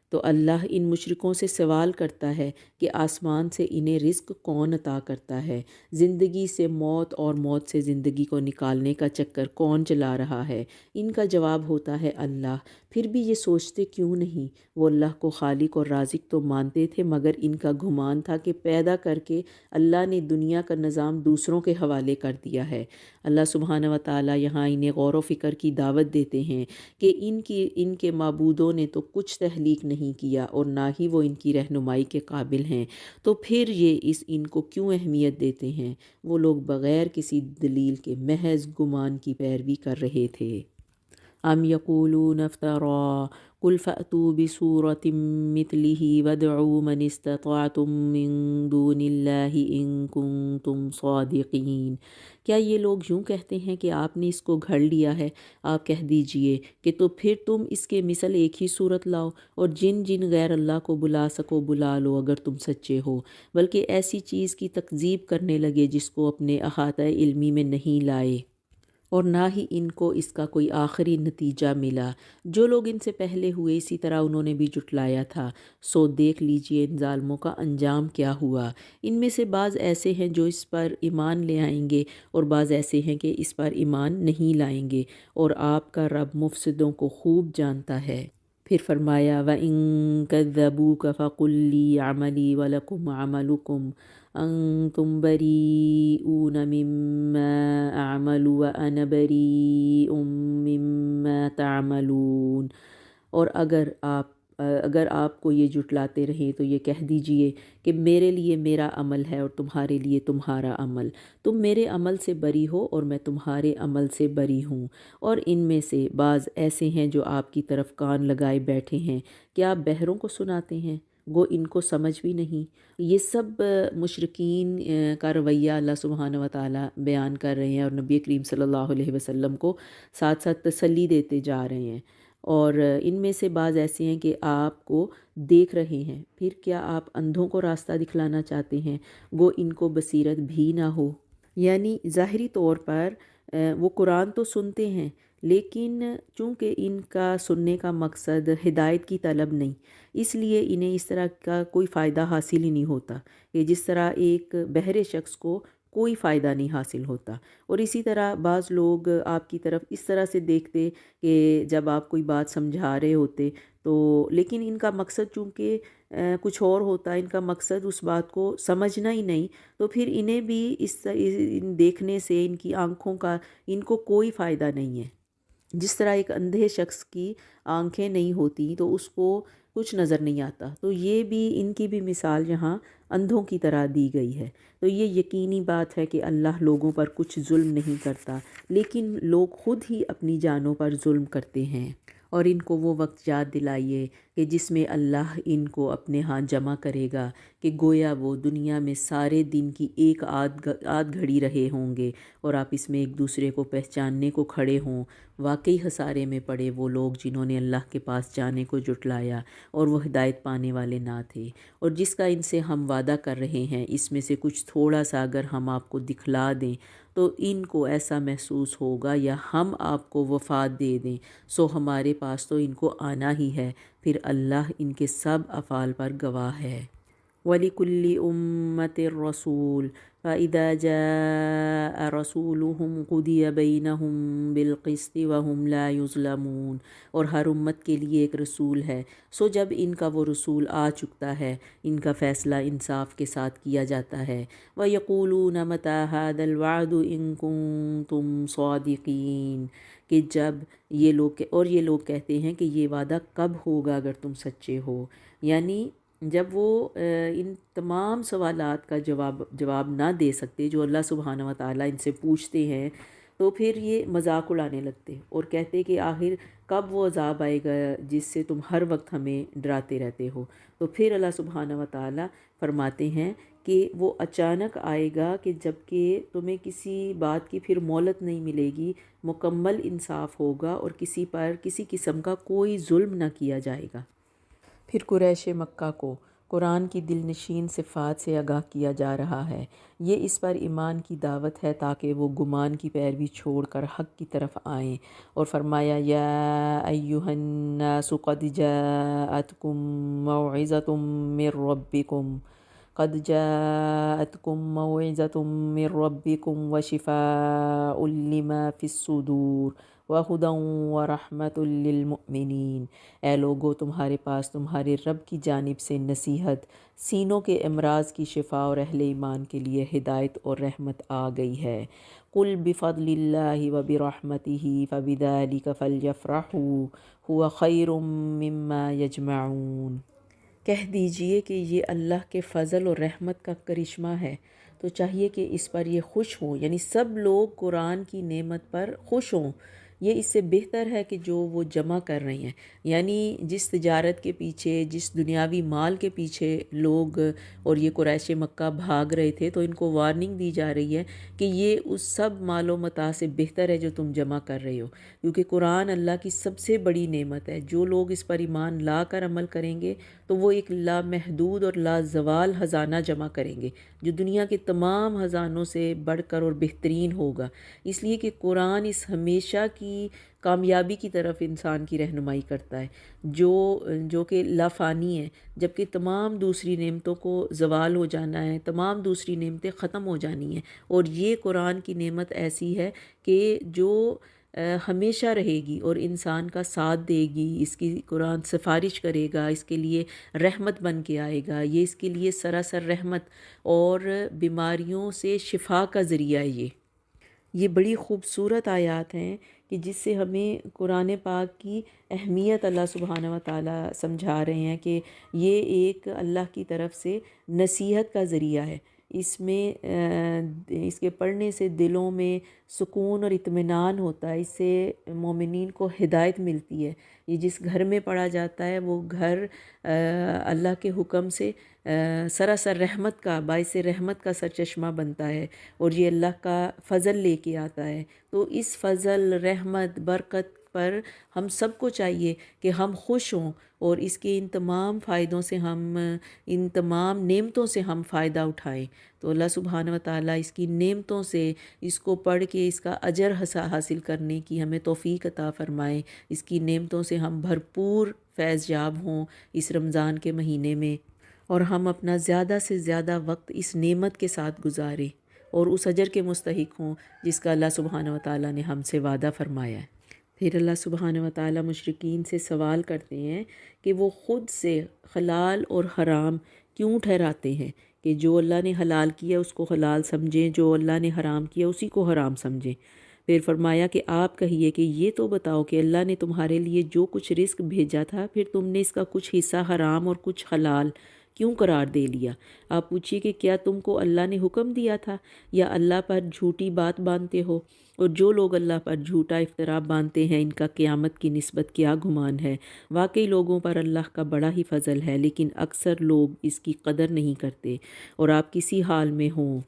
تو اللہ ان مشرکوں سے سوال کرتا ہے کہ آسمان سے انہیں رزق کون عطا کرتا ہے، زندگی سے موت اور موت سے زندگی کو نکالنے کا چکر کون چلا رہا ہے؟ ان کا جواب ہوتا ہے اللہ۔ پھر بھی یہ سوچتے کیوں نہیں؟ وہ اللہ کو خالق اور رازق تو مانتے تھے، مگر ان کا گمان تھا کہ پیدا کر کے اللہ نے دنیا کا نظام دوسروں کے حوالے کر دیا ہے۔ اللہ سبحانہ و تعالیٰ یہاں انہیں غور و فکر کی دعوت دیتے ہیں کہ ان کے معبودوں نے تو کچھ تخلیق نہیں کیا اور نہ ہی وہ ان کی رہنمائی کے قابل ہیں، تو پھر یہ ان کو کیوں اہمیت دیتے ہیں؟ وہ لوگ بغیر کسی دلیل کے محض گمان کی پیروی کر رہے تھے۔ ام یقولون افترا قل فأتوا بسورة مثله وادعوا من استطعتم من دون اللہ ان کنتم صادقین۔ کیا یہ لوگ یوں کہتے ہیں کہ آپ نے اس کو گھڑ لیا ہے؟ آپ کہہ دیجئے کہ تو پھر تم اس کے مثل ایک ہی صورت لاؤ اور جن جن غیر اللہ کو بلا سکو بلا لو اگر تم سچے ہو، بلکہ ایسی چیز کی تکذیب کرنے لگے جس کو اپنے احاطہ علمی میں نہیں لائے اور نہ ہی ان کو اس کا کوئی آخری نتیجہ ملا۔ جو لوگ ان سے پہلے ہوئے اسی طرح انہوں نے بھی جھٹلایا تھا، سو دیکھ لیجئے ان ظالموں کا انجام کیا ہوا۔ ان میں سے بعض ایسے ہیں جو اس پر ایمان لے آئیں گے اور بعض ایسے ہیں کہ اس پر ایمان نہیں لائیں گے، اور آپ کا رب مفسدوں کو خوب جانتا ہے۔ پھر فرمایا وَإِن كَذَّبُوكَ فَقُل لِّي عَمَلِي وَلَكُمْ عَمَلُكُمْ أَنتُمْ بَرِيئُونَ مِمَّا أَعْمَلُ وَأَنَا بَرِيءٌ مِّمَّا تَعْمَلُونَ۔ اور اگر آپ کو یہ جھٹلاتے رہیں تو یہ کہہ دیجئے کہ میرے لیے میرا عمل ہے اور تمہارے لیے تمہارا عمل، تم میرے عمل سے بری ہو اور میں تمہارے عمل سے بری ہوں۔ اور ان میں سے بعض ایسے ہیں جو آپ کی طرف کان لگائے بیٹھے ہیں کہ آپ بہروں کو سناتے ہیں، گو ان کو سمجھ بھی نہیں۔ یہ سب مشرکین کا رویہ اللہ سبحانہ و تعالیٰ بیان کر رہے ہیں اور نبی کریم صلی اللہ علیہ وسلم کو ساتھ ساتھ تسلی دیتے جا رہے ہیں۔ اور ان میں سے بعض ایسے ہیں کہ آپ کو دیکھ رہے ہیں، پھر کیا آپ اندھوں کو راستہ دکھلانا چاہتے ہیں؟ گو ان کو بصیرت بھی نہ ہو۔ یعنی ظاہری طور پر وہ قرآن تو سنتے ہیں، لیکن چونکہ ان کا سننے کا مقصد ہدایت کی طلب نہیں، اس لیے انہیں اس طرح کا کوئی فائدہ حاصل ہی نہیں ہوتا کہ جس طرح ایک بہرے شخص کو کوئی فائدہ نہیں حاصل ہوتا۔ اور اسی طرح بعض لوگ آپ کی طرف اس طرح سے دیکھتے کہ جب آپ کوئی بات سمجھا رہے ہوتے تو، لیکن ان کا مقصد چونکہ کچھ اور ہوتا ہے، ان کا مقصد اس بات کو سمجھنا ہی نہیں، تو پھر انہیں بھی ان دیکھنے سے ان کی آنکھوں کا ان کو کوئی فائدہ نہیں ہے۔ جس طرح ایک اندھے شخص کی آنکھیں نہیں ہوتی تو اس کو کچھ نظر نہیں آتا، تو یہ بھی ان کی بھی مثال یہاں اندھوں کی طرح دی گئی ہے۔ تو یہ یقینی بات ہے کہ اللہ لوگوں پر کچھ ظلم نہیں کرتا، لیکن لوگ خود ہی اپنی جانوں پر ظلم کرتے ہیں۔ اور ان کو وہ وقت یاد دلائیے کہ جس میں اللہ ان کو اپنے ہاں جمع کرے گا کہ گویا وہ دنیا میں سارے دن کی ایک آدھ گھڑی رہے ہوں گے اور آپ اس میں ایک دوسرے کو پہچاننے کو کھڑے ہوں۔ واقعی خسارے میں پڑے وہ لوگ جنہوں نے اللہ کے پاس جانے کو جھٹلایا اور وہ ہدایت پانے والے نہ تھے۔ اور جس کا ان سے ہم وعدہ کر رہے ہیں اس میں سے کچھ تھوڑا سا اگر ہم آپ کو دکھلا دیں تو ان کو ایسا محسوس ہوگا، یا ہم آپ کو وفات دے دیں سو ہمارے پاس تو ان کو آنا ہی ہے، پھر اللہ ان کے سب افعال پر گواہ ہے۔ وَلِكُلِّ أُمَّةٍ رَّسُولٌ فَإِذَا جَاءَ رَسُولُهُمْ قُضِيَ بَيْنَهُم بِالْقِسْطِ وَهُمْ لَا يُظْلَمُونَ۔ اور ہر امت کے لیے ایک رسول ہے، سو جب ان کا وہ رسول آ چکتا ہے ان کا فیصلہ انصاف کے ساتھ کیا جاتا ہے۔ وَيَقُولُونَ مَتَىٰ هَٰذَا الْوَعْدُ إِن كُنتُمْ صَادِقِينَ، کہ جب یہ لوگ کہتے ہیں کہ یہ وعدہ کب ہوگا اگر تم سچے ہو۔ یعنی جب وہ ان تمام سوالات کا جواب نہ دے سکتے جو اللہ سبحانہ و تعالیٰ ان سے پوچھتے ہیں، تو پھر یہ مذاق اڑانے لگتے اور کہتے کہ آخر کب وہ عذاب آئے گا جس سے تم ہر وقت ہمیں ڈراتے رہتے ہو۔ تو پھر اللہ سبحانہ و تعالیٰ فرماتے ہیں کہ وہ اچانک آئے گا کہ جب کہ تمہیں کسی بات کی پھر مہلت نہیں ملے گی، مکمل انصاف ہوگا اور کسی پر کسی قسم کا کوئی ظلم نہ کیا جائے گا۔ پھر قریش مکہ کو قرآن کی دل نشین صفات سے آگاہ کیا جا رہا ہے۔ یہ اس پر ایمان کی دعوت ہے تاکہ وہ گمان کی پیروی چھوڑ کر حق کی طرف آئیں، اور فرمایا یا ایھا الناس قد جاءتکم موعظۃ من ربکم قد جاءتکم موعظۃ من ربکم وشفاء لما فی الصدور وہدی ورحمۃ للمؤمنین۔ اے لوگو، تمہارے پاس تمہارے رب کی جانب سے نصیحت، سینوں کے امراض کی شفا اور اہل ایمان کے لیے ہدایت اور رحمت آ گئی ہے۔ قل بفضل اللہ وبرحمتہ فبذلک فلیفرحوا ھو خیر مما یجمعون۔ کہہ دیجئے کہ یہ اللہ کے فضل اور رحمت کا کرشمہ ہے، تو چاہیے کہ اس پر یہ خوش ہوں، یعنی سب لوگ قرآن کی نعمت پر خوش ہوں۔ یہ اس سے بہتر ہے کہ جو وہ جمع کر رہے ہیں، یعنی جس تجارت کے پیچھے، جس دنیاوی مال کے پیچھے لوگ اور یہ قریش مکہ بھاگ رہے تھے، تو ان کو وارننگ دی جا رہی ہے کہ یہ اس سب مال و متاع سے بہتر ہے جو تم جمع کر رہے ہو، کیونکہ قرآن اللہ کی سب سے بڑی نعمت ہے۔ جو لوگ اس پر ایمان لا کر عمل کریں گے تو وہ ایک لامحدود اور لازوال خزانہ جمع کریں گے جو دنیا کے تمام خزانوں سے بڑھ کر اور بہترین ہوگا، اس لیے کہ قرآن اس ہمیشہ کی کامیابی کی طرف انسان کی رہنمائی کرتا ہے، جو کہ لافانی ہے، جبکہ تمام دوسری نعمتوں کو زوال ہو جانا ہے، تمام دوسری نعمتیں ختم ہو جانی ہیں، اور یہ قرآن کی نعمت ایسی ہے کہ جو ہمیشہ رہے گی اور انسان کا ساتھ دے گی، اس کی قرآن سفارش کرے گا، اس کے لیے رحمت بن کے آئے گا، یہ اس کے لیے سراسر رحمت اور بیماریوں سے شفا کا ذریعہ ہے۔ یہ بڑی خوبصورت آیات ہیں کہ جس سے ہمیں قرآن پاک کی اہمیت اللہ سبحانہ و تعالیٰ سمجھا رہے ہیں کہ یہ ایک اللہ کی طرف سے نصیحت کا ذریعہ ہے۔ اس میں اس کے پڑھنے سے دلوں میں سکون اور اطمینان ہوتا ہے، اس سے مومنین کو ہدایت ملتی ہے۔ یہ جس گھر میں پڑھا جاتا ہے وہ گھر اللہ کے حکم سے سراسر رحمت کا، باعث رحمت کا سرچشمہ بنتا ہے، اور یہ اللہ کا فضل لے کے آتا ہے۔ تو اس فضل، رحمت، برکت پر ہم سب کو چاہیے کہ ہم خوش ہوں اور اس کے ان تمام فائدوں سے ان تمام نعمتوں سے ہم فائدہ اٹھائیں۔ تو اللہ سبحانہ و تعالیٰ اس کی نعمتوں سے، اس کو پڑھ کے اس کا اجر حاصل کرنے کی ہمیں توفیق عطا فرمائے، اس کی نعمتوں سے ہم بھرپور فیض یاب ہوں اس رمضان کے مہینے میں، اور ہم اپنا زیادہ سے زیادہ وقت اس نعمت کے ساتھ گزاریں اور اس اجر کے مستحق ہوں جس کا اللہ سبحانہ و تعالیٰ نے ہم سے وعدہ فرمایا ہے۔ پھر اللہ سبحانہ و تعالیٰ مشرکین سے سوال کرتے ہیں کہ وہ خود سے حلال اور حرام کیوں ٹھہراتے ہیں، کہ جو اللہ نے حلال کیا اس کو حلال سمجھیں، جو اللہ نے حرام کیا اسی کو حرام سمجھیں۔ پھر فرمایا کہ آپ کہیے کہ یہ تو بتاؤ کہ اللہ نے تمہارے لیے جو کچھ رزق بھیجا تھا، پھر تم نے اس کا کچھ حصہ حرام اور کچھ حلال کیوں قرار دے لیا؟ آپ پوچھیے کہ کیا تم کو اللہ نے حکم دیا تھا، یا اللہ پر جھوٹی بات باندھتے ہو؟ اور جو لوگ اللہ پر جھوٹا افترا باندھتے ہیں، ان کا قیامت کی نسبت کیا گمان ہے۔ واقعی لوگوں پر اللہ کا بڑا ہی فضل ہے، لیکن اکثر لوگ اس کی قدر نہیں کرتے۔ اور آپ کسی حال میں ہوں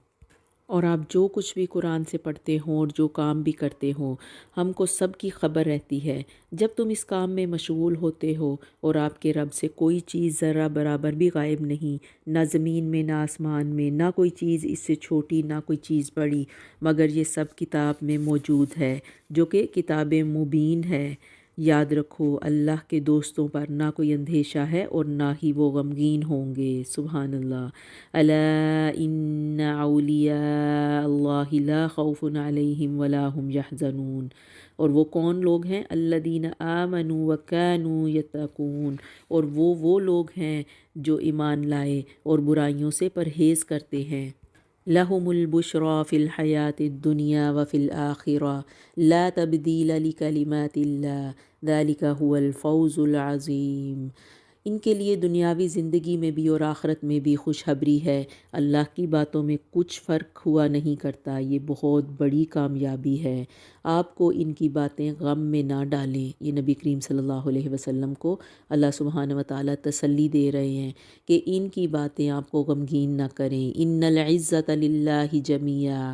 اور آپ جو کچھ بھی قرآن سے پڑھتے ہوں اور جو کام بھی کرتے ہوں، ہم کو سب کی خبر رہتی ہے۔ جب تم اس کام میں مشغول ہوتے ہو اور آپ کے رب سے کوئی چیز ذرہ برابر بھی غائب نہیں، نہ زمین میں، نہ آسمان میں، نہ کوئی چیز اس سے چھوٹی، نہ کوئی چیز بڑی، مگر یہ سب کتاب میں موجود ہے جو کہ کتاب مبین ہے۔ یاد رکھو، اللہ کے دوستوں پر نہ کوئی اندیشہ ہے اور نہ ہی وہ غمگین ہوں گے۔ سبحان اللہ۔ الا ان اولیاء اللہ لا خوف علیہم ولا هم یحزنون۔ اور وہ کون لوگ ہیں؟ الذین آمنوا وکانوا یتقون، اور وہ لوگ ہیں جو ایمان لائے اور برائیوں سے پرہیز کرتے ہیں۔ لہم البشریٰ فی الحیاۃ الدنیا وفی الآخرہ لا تبدیل لکلمات اللہ ذلک هو الفوز العظیم۔ ان کے لیے دنیاوی زندگی میں بھی اور آخرت میں بھی خوشخبری ہے، اللہ کی باتوں میں کچھ فرق ہوا نہیں کرتا، یہ بہت بڑی کامیابی ہے۔ آپ کو ان کی باتیں غم میں نہ ڈالیں۔ یہ نبی کریم صلی اللہ علیہ وسلم کو اللہ سبحانہ و تعالیٰ تسلی دے رہے ہیں کہ ان کی باتیں آپ کو غمگین نہ کریں۔ ان العزت للہ جمیعا،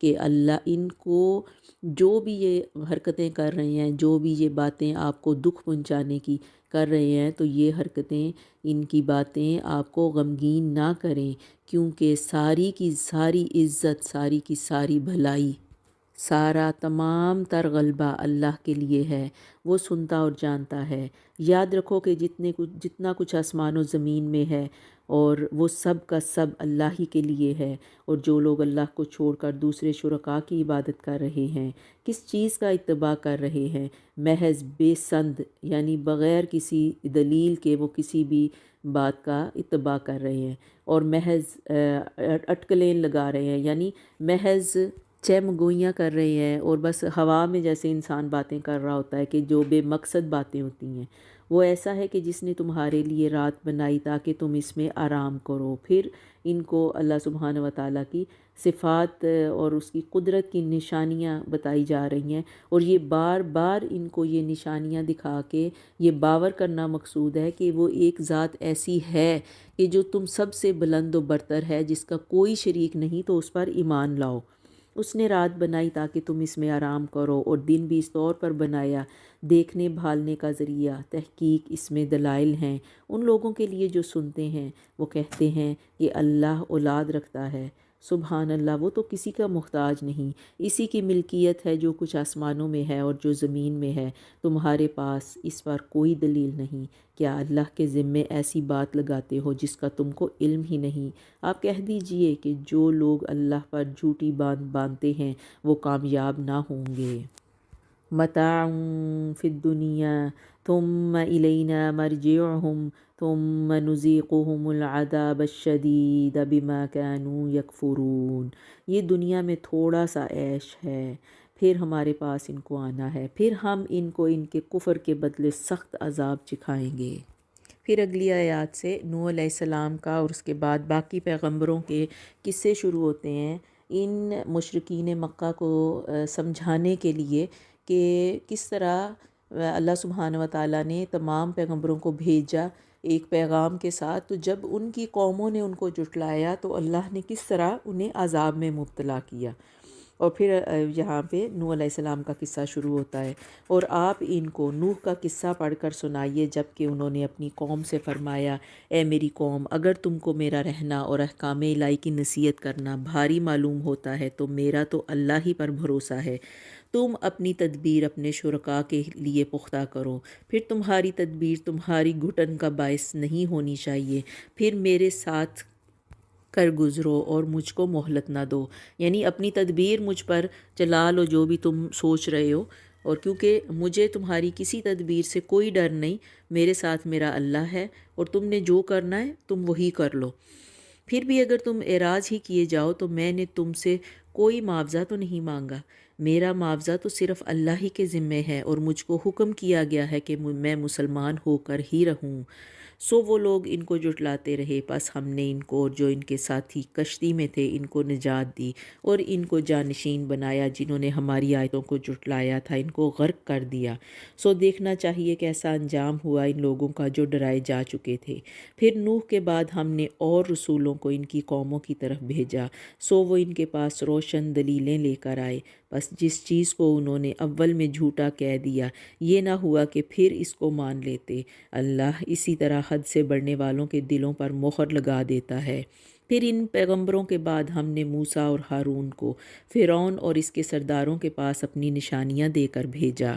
کہ اللہ ان کو جو بھی یہ حرکتیں کر رہے ہیں، جو بھی یہ باتیں آپ کو دکھ پہنچانے کی کر رہے ہیں، تو یہ حرکتیں، ان کی باتیں آپ کو غمگین نہ کریں، کیونکہ ساری کی ساری عزت، ساری کی ساری بھلائی، سارا تمام تر غلبہ اللہ کے لیے ہے، وہ سنتا اور جانتا ہے۔ یاد رکھو کہ جتنا کچھ آسمان و زمین میں ہے، اور وہ سب کا سب اللہ ہی کے لیے ہے، اور جو لوگ اللہ کو چھوڑ کر دوسرے شرکاء کی عبادت کر رہے ہیں، کس چیز کا اتباع کر رہے ہیں؟ محض بے سند، یعنی بغیر کسی دلیل کے وہ کسی بھی بات کا اتباع کر رہے ہیں، اور محض اٹکلیں لگا رہے ہیں، یعنی محض چم گوئیاں کر رہے ہیں، اور بس ہوا میں جیسے انسان باتیں کر رہا ہوتا ہے کہ جو بے مقصد باتیں ہوتی ہیں۔ وہ ایسا ہے کہ جس نے تمہارے لیے رات بنائی تاکہ تم اس میں آرام کرو۔ پھر ان کو اللہ سبحانہ و تعالیٰ کی صفات اور اس کی قدرت کی نشانیاں بتائی جا رہی ہیں، اور یہ بار بار ان کو یہ نشانیاں دکھا کے یہ باور کرنا مقصود ہے کہ وہ ایک ذات ایسی ہے کہ جو تم سب سے بلند و برتر ہے، جس کا کوئی شریک نہیں، تو اس پر ایمان لاؤ۔ اس نے رات بنائی تاکہ تم اس میں آرام کرو، اور دن بھی اس طور پر بنایا دیکھنے بھالنے کا ذریعہ۔ تحقیق اس میں دلائل ہیں ان لوگوں کے لیے جو سنتے ہیں۔ وہ کہتے ہیں کہ اللہ اولاد رکھتا ہے، سبحان اللہ، وہ تو کسی کا محتاج نہیں، اسی کی ملکیت ہے جو کچھ آسمانوں میں ہے اور جو زمین میں ہے، تمہارے پاس اس پر کوئی دلیل نہیں۔ کیا اللہ کے ذمے ایسی بات لگاتے ہو جس کا تم کو علم ہی نہیں؟ آپ کہہ دیجئے کہ جو لوگ اللہ پر جھوٹی بات باندھتے ہیں وہ کامیاب نہ ہوں گے۔ متاع فی الدنیا ثم الینا مرجعہم ثم نذیقہم العذاب الشدید بما كانوا یکفرون۔ یہ دنیا میں تھوڑا سا عیش ہے، پھر ہمارے پاس ان کو آنا ہے، پھر ہم ان کو ان کے کفر کے بدلے سخت عذاب چکھائیں گے۔ پھر اگلی آیات سے نوح علیہ السلام کا اور اس کے بعد باقی پیغمبروں کے قصے شروع ہوتے ہیں، ان مشرکین مکہ کو سمجھانے کے لیے کہ کس طرح اللہ سبحانہ و تعالیٰ نے تمام پیغمبروں کو بھیجا ایک پیغام کے ساتھ، تو جب ان کی قوموں نے ان کو جھٹلایا تو اللہ نے کس طرح انہیں عذاب میں مبتلا کیا۔ اور پھر یہاں پہ نوح علیہ السلام کا قصہ شروع ہوتا ہے، اور آپ ان کو نوح کا قصہ پڑھ کر سنائیے، جب کہ انہوں نے اپنی قوم سے فرمایا، اے میری قوم، اگر تم کو میرا رہنا اور احکام الہی کی نصیحت کرنا بھاری معلوم ہوتا ہے تو میرا تو اللہ ہی پر بھروسہ ہے۔ تم اپنی تدبیر اپنے شرکاء کے لیے پختہ کرو، پھر تمہاری تدبیر تمہاری گھٹن کا باعث نہیں ہونی چاہیے، پھر میرے ساتھ کر گزرو اور مجھ کو مہلت نہ دو، یعنی اپنی تدبیر مجھ پر چلا لو جو بھی تم سوچ رہے ہو، اور کیونکہ مجھے تمہاری کسی تدبیر سے کوئی ڈر نہیں، میرے ساتھ میرا اللہ ہے، اور تم نے جو کرنا ہے تم وہی کر لو۔ پھر بھی اگر تم اعراض ہی کیے جاؤ تو میں نے تم سے کوئی معاوضہ تو نہیں مانگا، میرا معاوضہ تو صرف اللہ ہی کے ذمے ہے، اور مجھ کو حکم کیا گیا ہے کہ میں مسلمان ہو کر ہی رہوں۔ سو وہ لوگ ان کو جھٹلاتے رہے، پس ہم نے ان کو اور جو ان کے ساتھی کشتی میں تھے ان کو نجات دی، اور ان کو جانشین بنایا جنہوں نے ہماری آیتوں کو جھٹلایا تھا، ان کو غرق کر دیا۔ سو دیکھنا چاہیے کیسا انجام ہوا ان لوگوں کا جو ڈرائے جا چکے تھے۔ پھر نوح کے بعد ہم نے اور رسولوں کو ان کی قوموں کی طرف بھیجا، سو وہ ان کے پاس روشن دلیلیں لے کر آئے، بس جس چیز کو انہوں نے اول میں جھوٹا کہہ دیا، یہ نہ ہوا کہ پھر اس کو مان لیتے۔ اللہ اسی طرح حد سے بڑھنے والوں کے دلوں پر مہر لگا دیتا ہے۔ پھر ان پیغمبروں کے بعد ہم نے موسیٰ اور ہارون کو فرعون اور اس کے سرداروں کے پاس اپنی نشانیاں دے کر بھیجا،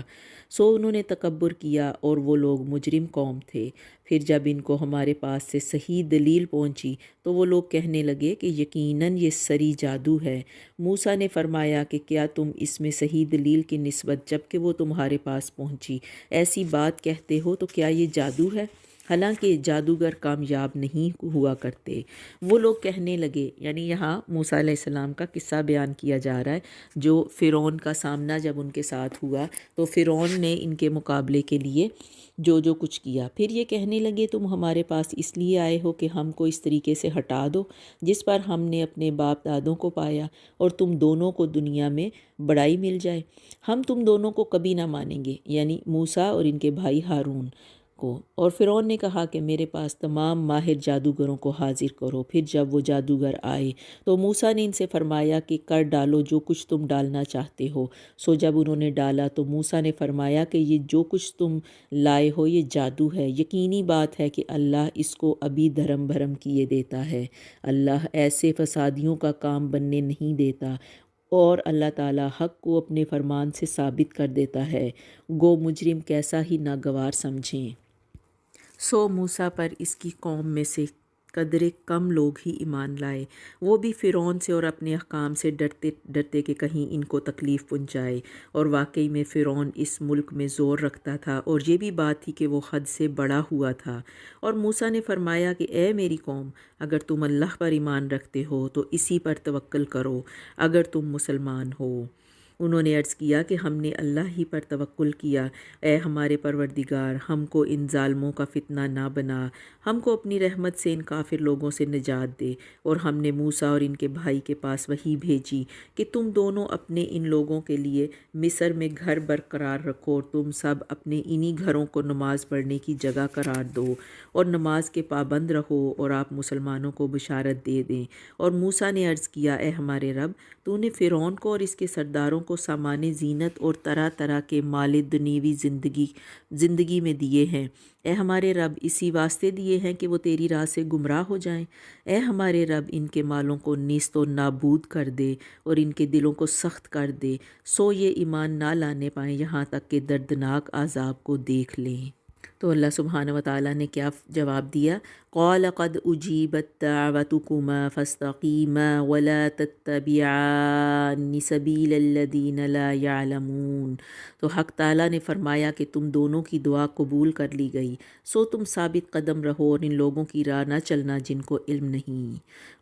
سو انہوں نے تکبر کیا اور وہ لوگ مجرم قوم تھے۔ پھر جب ان کو ہمارے پاس سے صحیح دلیل پہنچی تو وہ لوگ کہنے لگے کہ یقیناً یہ سری جادو ہے۔ موسیٰ نے فرمایا کہ کیا تم اس میں صحیح دلیل کی نسبت جب کہ وہ تمہارے پاس پہنچی ایسی بات کہتے ہو، تو کیا یہ جادو ہے؟ حالانکہ جادوگر کامیاب نہیں ہوا کرتے۔ وہ لوگ کہنے لگے، یعنی یہاں موسیٰ علیہ السلام کا قصہ بیان کیا جا رہا ہے، جو فرعون کا سامنا جب ان کے ساتھ ہوا تو فرعون نے ان کے مقابلے کے لیے جو کچھ کیا۔ پھر یہ کہنے لگے، تم ہمارے پاس اس لیے آئے ہو کہ ہم کو اس طریقے سے ہٹا دو جس پر ہم نے اپنے باپ دادوں کو پایا، اور تم دونوں کو دنیا میں بڑائی مل جائے۔ ہم تم دونوں کو کبھی نہ مانیں گے، یعنی موسیٰ اور ان کے بھائی ہارون کو۔ اور فرعون نے کہا کہ میرے پاس تمام ماہر جادوگروں کو حاضر کرو۔ پھر جب وہ جادوگر آئے تو موسیٰ نے ان سے فرمایا کہ کر ڈالو جو کچھ تم ڈالنا چاہتے ہو۔ سو جب انہوں نے ڈالا تو موسیٰ نے فرمایا کہ یہ جو کچھ تم لائے ہو یہ جادو ہے، یقینی بات ہے کہ اللہ اس کو ابھی دھرم بھرم کیے دیتا ہے، اللہ ایسے فسادیوں کا کام بننے نہیں دیتا، اور اللہ تعالیٰ حق کو اپنے فرمان سے ثابت کر دیتا ہے، گو مجرم کیسا ہی ناگوار سمجھیں۔ سو موسیٰ پر اس کی قوم میں سے قدرے کم لوگ ہی ایمان لائے، وہ بھی فرعون سے اور اپنے احکام سے ڈرتے ڈرتے کہ کہیں ان کو تکلیف پہنچائے۔ اور واقعی میں فرعون اس ملک میں زور رکھتا تھا، اور یہ بھی بات تھی کہ وہ حد سے بڑا ہوا تھا۔ اور موسیٰ نے فرمایا کہ اے میری قوم، اگر تم اللہ پر ایمان رکھتے ہو تو اسی پر توکل کرو اگر تم مسلمان ہو۔ انہوں نے عرض کیا کہ ہم نے اللہ ہی پر توکل کیا، اے ہمارے پروردگار ہم کو ان ظالموں کا فتنہ نہ بنا، ہم کو اپنی رحمت سے ان کافر لوگوں سے نجات دے۔ اور ہم نے موسیٰ اور ان کے بھائی کے پاس وحی بھیجی کہ تم دونوں اپنے ان لوگوں کے لیے مصر میں گھر برقرار رکھو، اور تم سب اپنے انہی گھروں کو نماز پڑھنے کی جگہ قرار دو اور نماز کے پابند رہو، اور آپ مسلمانوں کو بشارت دے دیں۔ اور موسیٰ نے عرض کیا، اے ہمارے رب، تو نے فرعون کو اور اس کے سرداروں کو سامان زینت اور طرح طرح کے مال دنیوی زندگی میں دیے ہیں، اے ہمارے رب اسی واسطے دیے ہیں کہ وہ تیری راہ سے گمراہ ہو جائیں۔ اے ہمارے رب ان کے مالوں کو نیست و نابود کر دے اور ان کے دلوں کو سخت کر دے، سو یہ ایمان نہ لانے پائیں یہاں تک کہ دردناک عذاب کو دیکھ لیں۔ تو اللہ سبحانہ و تعالیٰ نے کیا جواب دیا؟ قال قد اجیبت دعوتکما فاستقیما ولا تتبعان سبیل الذین لا یعلمون۔ تو حق تعالیٰ نے فرمایا کہ تم دونوں کی دعا قبول کر لی گئی، سو تم ثابت قدم رہو اور ان لوگوں کی راہ نہ چلنا جن کو علم نہیں۔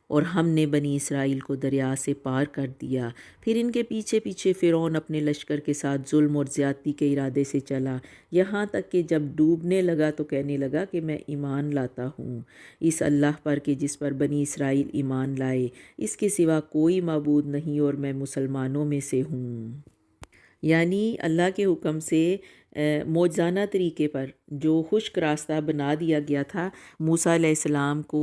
اور ہم نے بنی اسرائیل کو دریا سے پار کر دیا، پھر ان کے پیچھے پیچھے فرعون اپنے لشکر کے ساتھ ظلم اور زیادتی کے ارادے سے چلا، یہاں تک کہ جب ڈوبنے لگا تو کہنے لگا کہ میں ایمان لاتا ہوں اس اللہ پر کہ جس پر بنی اسرائیل ایمان لائے، اس کے سوا کوئی معبود نہیں، اور میں مسلمانوں میں سے ہوں۔ یعنی اللہ کے حکم سے معجزانہ طریقے پر جو خشک راستہ بنا دیا گیا تھا موسیٰ علیہ السلام کو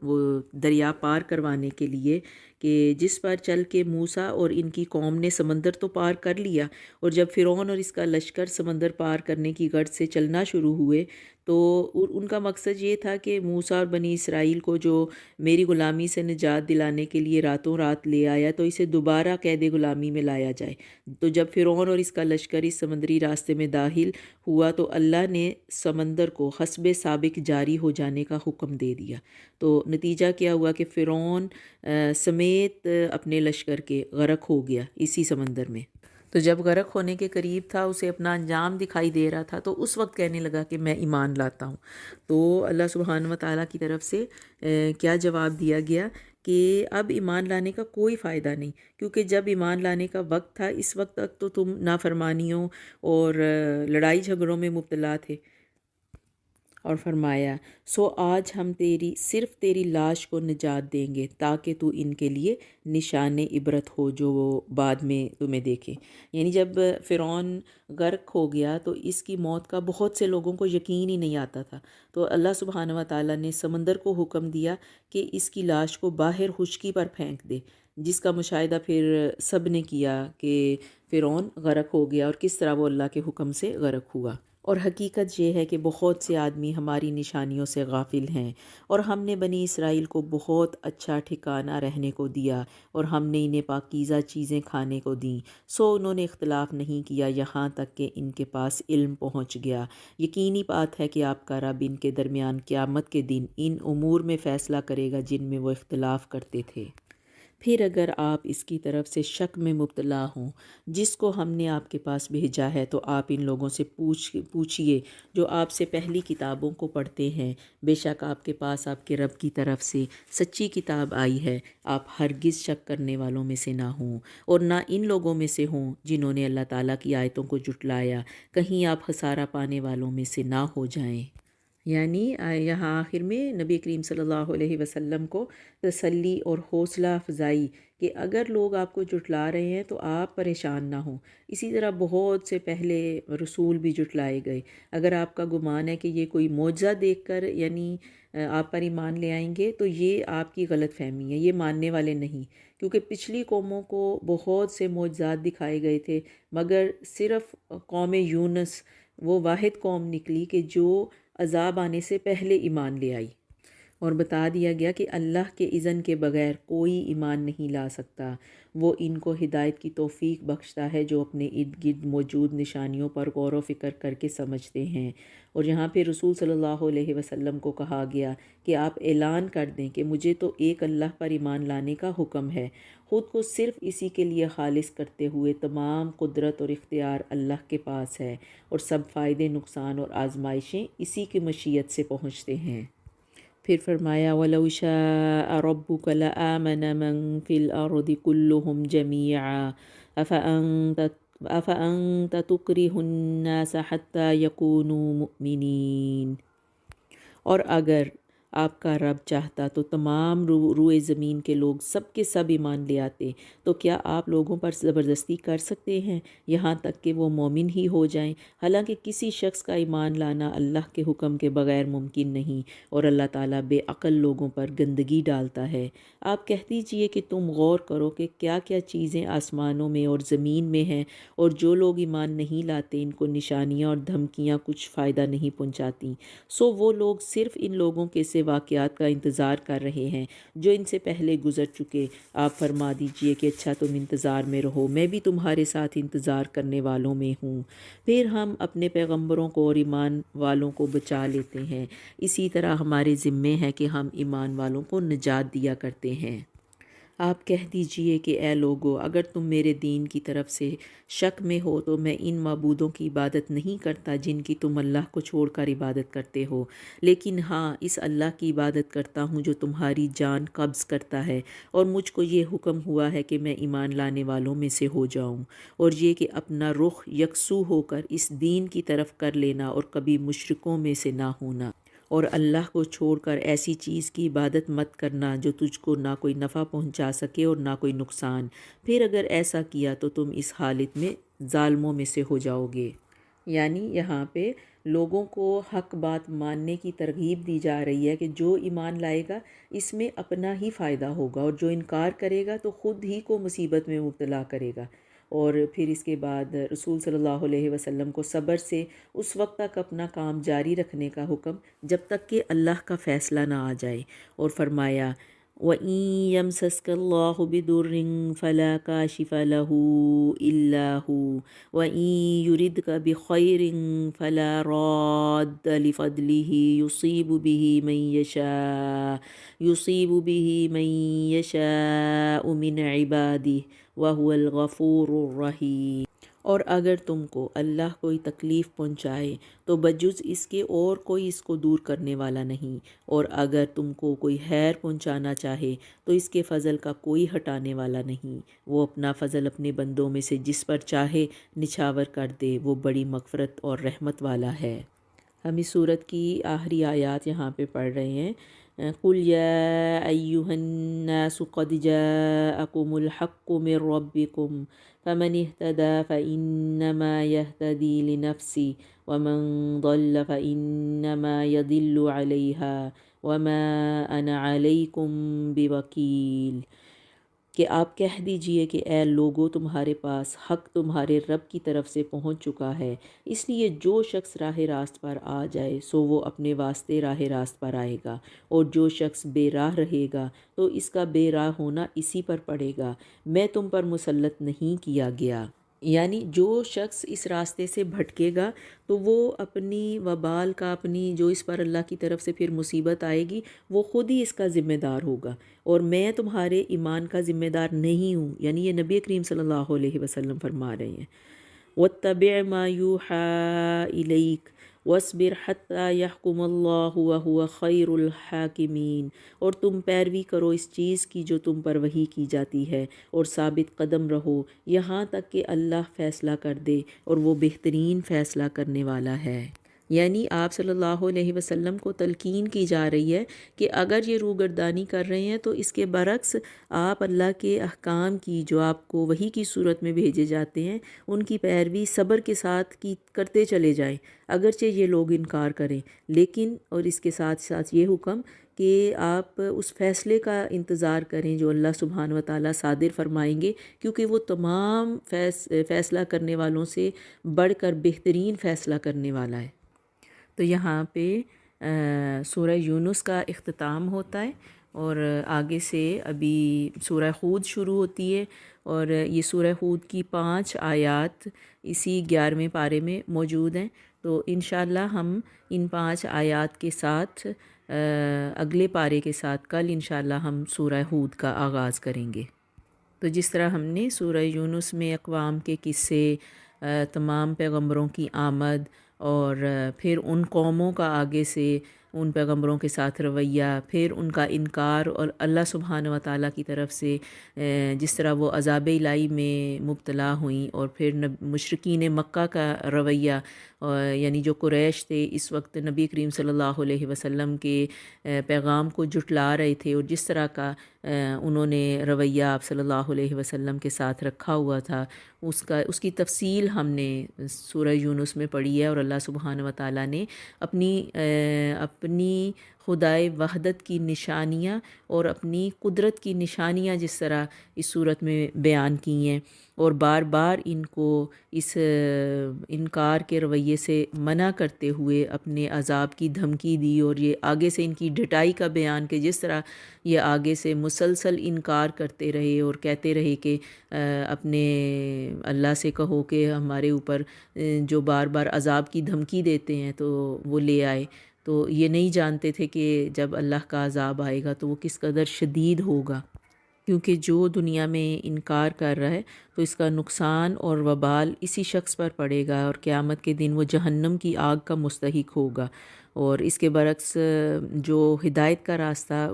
وہ دریا پار کروانے کے لیے، کہ جس پر چل کے موسیٰ اور ان کی قوم نے سمندر تو پار کر لیا، اور جب فرعون اور اس کا لشکر سمندر پار کرنے کی غرض سے چلنا شروع ہوئے تو ان کا مقصد یہ تھا کہ موسیٰ اور بنی اسرائیل کو جو میری غلامی سے نجات دلانے کے لیے راتوں رات لے آیا تو اسے دوبارہ قید غلامی میں لایا جائے۔ تو جب فرعون اور اس کا لشکر اس سمندری راستے میں داخل ہوا تو اللہ نے سمندر کو حسب سابق جاری ہو جانے کا حکم دے دیا۔ تو نتیجہ کیا ہوا کہ فرعون سمیت اپنے لشکر کے غرق ہو گیا اسی سمندر میں۔ تو جب غرق ہونے کے قریب تھا، اسے اپنا انجام دکھائی دے رہا تھا، تو اس وقت کہنے لگا کہ میں ایمان لاتا ہوں۔ تو اللہ سبحانہ و تعالیٰ کی طرف سے کیا جواب دیا گیا کہ اب ایمان لانے کا کوئی فائدہ نہیں، کیونکہ جب ایمان لانے کا وقت تھا اس وقت تک تو تم نافرمانیوں اور لڑائی جھگڑوں میں مبتلا تھے۔ اور فرمایا سو آج ہم صرف تیری لاش کو نجات دیں گے تاکہ تو ان کے لیے نشان عبرت ہو جو وہ بعد میں تمہیں دیکھے۔ یعنی جب فرعون غرق ہو گیا تو اس کی موت کا بہت سے لوگوں کو یقین ہی نہیں آتا تھا، تو اللہ سبحانہ و تعالیٰ نے سمندر کو حکم دیا کہ اس کی لاش کو باہر خشکی پر پھینک دے، جس کا مشاہدہ پھر سب نے کیا کہ فرعون غرق ہو گیا اور کس طرح وہ اللہ کے حکم سے غرق ہوا۔ اور حقیقت یہ ہے کہ بہت سے آدمی ہماری نشانیوں سے غافل ہیں، اور ہم نے بنی اسرائیل کو بہت اچھا ٹھکانہ رہنے کو دیا، اور ہم نے انہیں پاکیزہ چیزیں کھانے کو دیں، سو انہوں نے اختلاف نہیں کیا یہاں تک کہ ان کے پاس علم پہنچ گیا۔ یقینی بات ہے کہ آپ کا رب ان کے درمیان قیامت کے دن ان امور میں فیصلہ کرے گا جن میں وہ اختلاف کرتے تھے۔ پھر اگر آپ اس کی طرف سے شک میں مبتلا ہوں جس کو ہم نے آپ کے پاس بھیجا ہے تو آپ ان لوگوں سے پوچھئے جو آپ سے پہلی کتابوں کو پڑھتے ہیں، بے شک آپ کے پاس آپ کے رب کی طرف سے سچی کتاب آئی ہے، آپ ہرگز شک کرنے والوں میں سے نہ ہوں، اور نہ ان لوگوں میں سے ہوں جنہوں نے اللہ تعالیٰ کی آیتوں کو جھٹلایا، کہیں آپ خسارہ پانے والوں میں سے نہ ہو جائیں۔ یعنی یہاں آخر میں نبی کریم صلی اللہ علیہ وسلم کو تسلی اور حوصلہ افزائی کہ اگر لوگ آپ کو جھٹلا رہے ہیں تو آپ پریشان نہ ہوں۔ اسی طرح بہت سے پہلے رسول بھی جھٹلائے گئے۔ اگر آپ کا گمان ہے کہ یہ کوئی معجزہ دیکھ کر یعنی آپ پر ایمان لے آئیں گے تو یہ آپ کی غلط فہمی ہے، یہ ماننے والے نہیں، کیونکہ پچھلی قوموں کو بہت سے معجزات دکھائے گئے تھے، مگر صرف قوم یونس وہ واحد قوم نکلی کہ جو عذاب آنے سے پہلے ایمان لے آئی، اور بتا دیا گیا کہ اللہ کے اذن کے بغیر کوئی ایمان نہیں لا سکتا۔ وہ ان کو ہدایت کی توفیق بخشتا ہے جو اپنے ارد گرد موجود نشانیوں پر غور و فکر کر کے سمجھتے ہیں۔ اور یہاں پہ رسول صلی اللہ علیہ وسلم کو کہا گیا کہ آپ اعلان کر دیں کہ مجھے تو ایک اللہ پر ایمان لانے کا حکم ہے، خود کو صرف اسی کے لیے خالص کرتے ہوئے تمام قدرت اور اختیار اللہ کے پاس ہے، اور سب فائدے، نقصان اور آزمائشیں اسی کی مشیت سے پہنچتے ہیں۔ پھر فرمایا وَلَوْ شَاءَ رَبُّكَ لَآمَنَ مَن فِي الْأَرْضِ كُلُّهُمْ جَمِيعًا أَفَأَنْتَ تُكْرِهُ النَّاسَ حَتَّى يَكُونُوا مُؤْمِنِينَ۔ اور اگر آپ کا رب چاہتا تو تمام روئے زمین کے لوگ سب کے سب ایمان لے آتے، تو کیا آپ لوگوں پر زبردستی کر سکتے ہیں یہاں تک کہ وہ مومن ہی ہو جائیں؟ حالانکہ کسی شخص کا ایمان لانا اللہ کے حکم کے بغیر ممکن نہیں، اور اللہ تعالیٰ بے عقل لوگوں پر گندگی ڈالتا ہے۔ آپ کہہ دیجئے کہ تم غور کرو کہ کیا کیا چیزیں آسمانوں میں اور زمین میں ہیں، اور جو لوگ ایمان نہیں لاتے ان کو نشانیاں اور دھمکیاں کچھ فائدہ نہیں پہنچاتی۔ سو وہ لوگ صرف ان لوگوں کے سے واقعات کا انتظار کر رہے ہیں جو ان سے پہلے گزر چکے۔ آپ فرما دیجئے کہ اچھا تم انتظار میں رہو، میں بھی تمہارے ساتھ انتظار کرنے والوں میں ہوں۔ پھر ہم اپنے پیغمبروں کو اور ایمان والوں کو بچا لیتے ہیں، اسی طرح ہمارے ذمے ہے کہ ہم ایمان والوں کو نجات دیا کرتے ہیں۔ آپ کہہ دیجئے کہ اے لوگو، اگر تم میرے دین کی طرف سے شک میں ہو تو میں ان معبودوں کی عبادت نہیں کرتا جن کی تم اللہ کو چھوڑ کر عبادت کرتے ہو، لیکن ہاں اس اللہ کی عبادت کرتا ہوں جو تمہاری جان قبض کرتا ہے، اور مجھ کو یہ حکم ہوا ہے کہ میں ایمان لانے والوں میں سے ہو جاؤں، اور یہ کہ اپنا رخ یکسو ہو کر اس دین کی طرف کر لینا اور کبھی مشرکوں میں سے نہ ہونا، اور اللہ کو چھوڑ کر ایسی چیز کی عبادت مت کرنا جو تجھ کو نہ کوئی نفع پہنچا سکے اور نہ کوئی نقصان۔ پھر اگر ایسا کیا تو تم اس حالت میں ظالموں میں سے ہو جاؤ گے۔ یعنی یہاں پہ لوگوں کو حق بات ماننے کی ترغیب دی جا رہی ہے کہ جو ایمان لائے گا اس میں اپنا ہی فائدہ ہوگا، اور جو انکار کرے گا تو خود ہی کو مصیبت میں مبتلا کرے گا۔ اور پھر اس کے بعد رسول صلی اللہ علیہ وسلم کو صبر سے اس وقت تک اپنا کام جاری رکھنے کا حکم جب تک کہ اللہ کا فیصلہ نہ آ جائے، اور فرمایا وَإِن يَمْسَسْكَ اللَّهُ بِضُرٍّ فَلَا كَاشِفَ لَهُ إِلَّا هُوَ وَإِن يُرِدْكَ بِخَيْرٍ فَلَا رَادَّ لِفَضْلِهِ يُصِيبُ بِهِ مَن يَشَاءُ مِنْ عِبَادِهِ وَهُوَ الْغَفُورُ الرَّحِيمُ۔ اور اگر تم کو اللہ کوئی تکلیف پہنچائے تو بجز اس کے اور کوئی اس کو دور کرنے والا نہیں، اور اگر تم کو کوئی خیر پہنچانا چاہے تو اس کے فضل کا کوئی ہٹانے والا نہیں۔ وہ اپنا فضل اپنے بندوں میں سے جس پر چاہے نچھاور کر دے، وہ بڑی مغفرت اور رحمت والا ہے۔ ہم اس صورت کی آخری آیات یہاں پہ پڑھ رہے ہیں۔ قُلْ يَا أَيُّهَا النَّاسُ قَدْ جَاءَكُمُ الْحَقُّ مِنْ رَبِّكُمْ فَمَنِ اهْتَدَىٰ فَإِنَّمَا يَهْتَدِي لِنَفْسِهِ وَمَنْ ضَلَّ فَإِنَّمَا يَضِلُّ عَلَيْهَا وَمَا أَنَا عَلَيْكُمْ بِوَكِيلٍ۔ کہ آپ کہہ دیجئے کہ اے لوگو، تمہارے پاس حق تمہارے رب کی طرف سے پہنچ چکا ہے، اس لیے جو شخص راہ راست پر آ جائے سو وہ اپنے واسطے راہ راست پر آئے گا، اور جو شخص بے راہ رہے گا تو اس کا بے راہ ہونا اسی پر پڑے گا، میں تم پر مسلط نہیں کیا گیا۔ یعنی جو شخص اس راستے سے بھٹکے گا تو وہ اپنی وبال کا، اپنی جو اس پر اللہ کی طرف سے پھر مصیبت آئے گی، وہ خود ہی اس کا ذمہ دار ہوگا، اور میں تمہارے ایمان کا ذمہ دار نہیں ہوں۔ یعنی یہ نبی کریم صلی اللہ علیہ وسلم فرما رہے ہیں۔ وَاتَّبِعْ مَا يُوحَىٰ إِلَيْكَ وَاصْبِرْ حَتَّىٰ يَحْكُمَ اللَّهُ وَهُوَ خَيْرُ الْحَاكِمِينَ۔ اور تم پیروی کرو اس چیز کی جو تم پر وحی کی جاتی ہے، اور ثابت قدم رہو یہاں تک کہ اللہ فیصلہ کر دے، اور وہ بہترین فیصلہ کرنے والا ہے۔ یعنی آپ صلی اللہ علیہ وسلم کو تلقین کی جا رہی ہے کہ اگر یہ روگردانی کر رہے ہیں تو اس کے برعکس آپ اللہ کے احکام کی جو آپ کو وحی کی صورت میں بھیجے جاتے ہیں ان کی پیروی صبر کے ساتھ کی کرتے چلے جائیں، اگرچہ یہ لوگ انکار کریں، لیکن اور اس کے ساتھ ساتھ یہ حکم کہ آپ اس فیصلے کا انتظار کریں جو اللہ سبحانہ و تعالیٰ صادر فرمائیں گے، کیونکہ وہ تمام فیصلہ کرنے والوں سے بڑھ کر بہترین فیصلہ کرنے والا ہے۔ تو یہاں پہ سورہ یونس کا اختتام ہوتا ہے، اور آگے سے ابھی سورہ ہود شروع ہوتی ہے، اور یہ سورہ ہود کی 5 آیات اسی 11ویں پارے میں موجود ہیں۔ تو انشاءاللہ ہم ان 5 آیات کے ساتھ اگلے پارے کے ساتھ کل انشاءاللہ ہم سورہ ہود کا آغاز کریں گے۔ تو جس طرح ہم نے سورہ یونس میں اقوام کے قصے، تمام پیغمبروں کی آمد، اور پھر ان قوموں کا آگے سے ان پیغمبروں کے ساتھ رویہ، پھر ان کا انکار، اور اللہ سبحانہ و تعالیٰ کی طرف سے جس طرح وہ عذاب الہی میں مبتلا ہوئیں، اور پھر مشرکین مکہ کا رویہ، یعنی جو قریش تھے اس وقت نبی کریم صلی اللہ علیہ وسلم کے پیغام کو جھٹلا رہے تھے، اور جس طرح کا انہوں نے رویہ آپ صلی اللہ علیہ وسلم کے ساتھ رکھا ہوا تھا، اس کی تفصیل ہم نے سورہ یونس میں پڑھی ہے، اور اللہ سبحانہ و تعالیٰ نے اپنی خدائے وحدت کی نشانیاں اور اپنی قدرت کی نشانیاں جس طرح اس صورت میں بیان کی ہیں، اور بار بار ان کو اس انکار کے رویے سے منع کرتے ہوئے اپنے عذاب کی دھمکی دی، اور یہ آگے سے ان کی ڈٹائی کا بیان کہ جس طرح یہ آگے سے مسلسل انکار کرتے رہے اور کہتے رہے کہ اپنے اللہ سے کہو کہ ہمارے اوپر جو بار بار عذاب کی دھمکی دیتے ہیں تو وہ لے آئے، تو یہ نہیں جانتے تھے کہ جب اللہ کا عذاب آئے گا تو وہ کس قدر شدید ہوگا، کیونکہ جو دنیا میں انکار کر رہا ہے تو اس کا نقصان اور وبال اسی شخص پر پڑے گا، اور قیامت کے دن وہ جہنم کی آگ کا مستحق ہوگا۔ اور اس کے برعکس جو ہدایت کا راستہ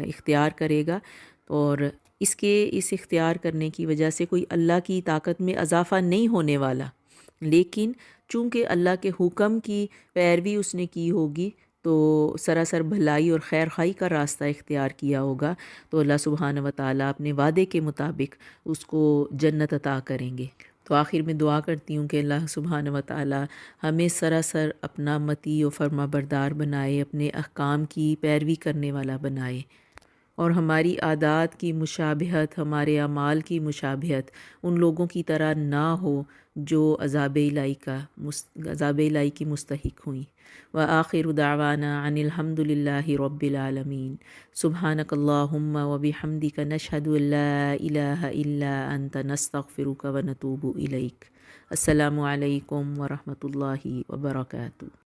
اختیار کرے گا، اور اس اختیار کرنے کی وجہ سے کوئی اللہ کی طاقت میں اضافہ نہیں ہونے والا، لیکن چونکہ اللہ کے حکم کی پیروی اس نے کی ہوگی تو سراسر بھلائی اور خیر خواہی کا راستہ اختیار کیا ہوگا، تو اللہ سبحانہ و تعالیٰ اپنے وعدے کے مطابق اس کو جنت عطا کریں گے۔ تو آخر میں دعا کرتی ہوں کہ اللہ سبحانہ و تعالیٰ ہمیں سراسر اپنا مطیع و فرما بردار بنائے، اپنے احکام کی پیروی کرنے والا بنائے، اور ہماری عادات کی مشابہت، ہمارے اعمال کی مشابہت ان لوگوں کی طرح نہ ہو جو عذاب الہی کی مستحق ہوئیں۔ وآخر دعوانا ان الحمد للہ رب العالمین۔ سبحانک اللہم وبحمدک نشہد ان لا الہ الا انت نستغفرک ونتوب الیک۔ السلام علیکم ورحمۃ اللہ وبرکاتہ۔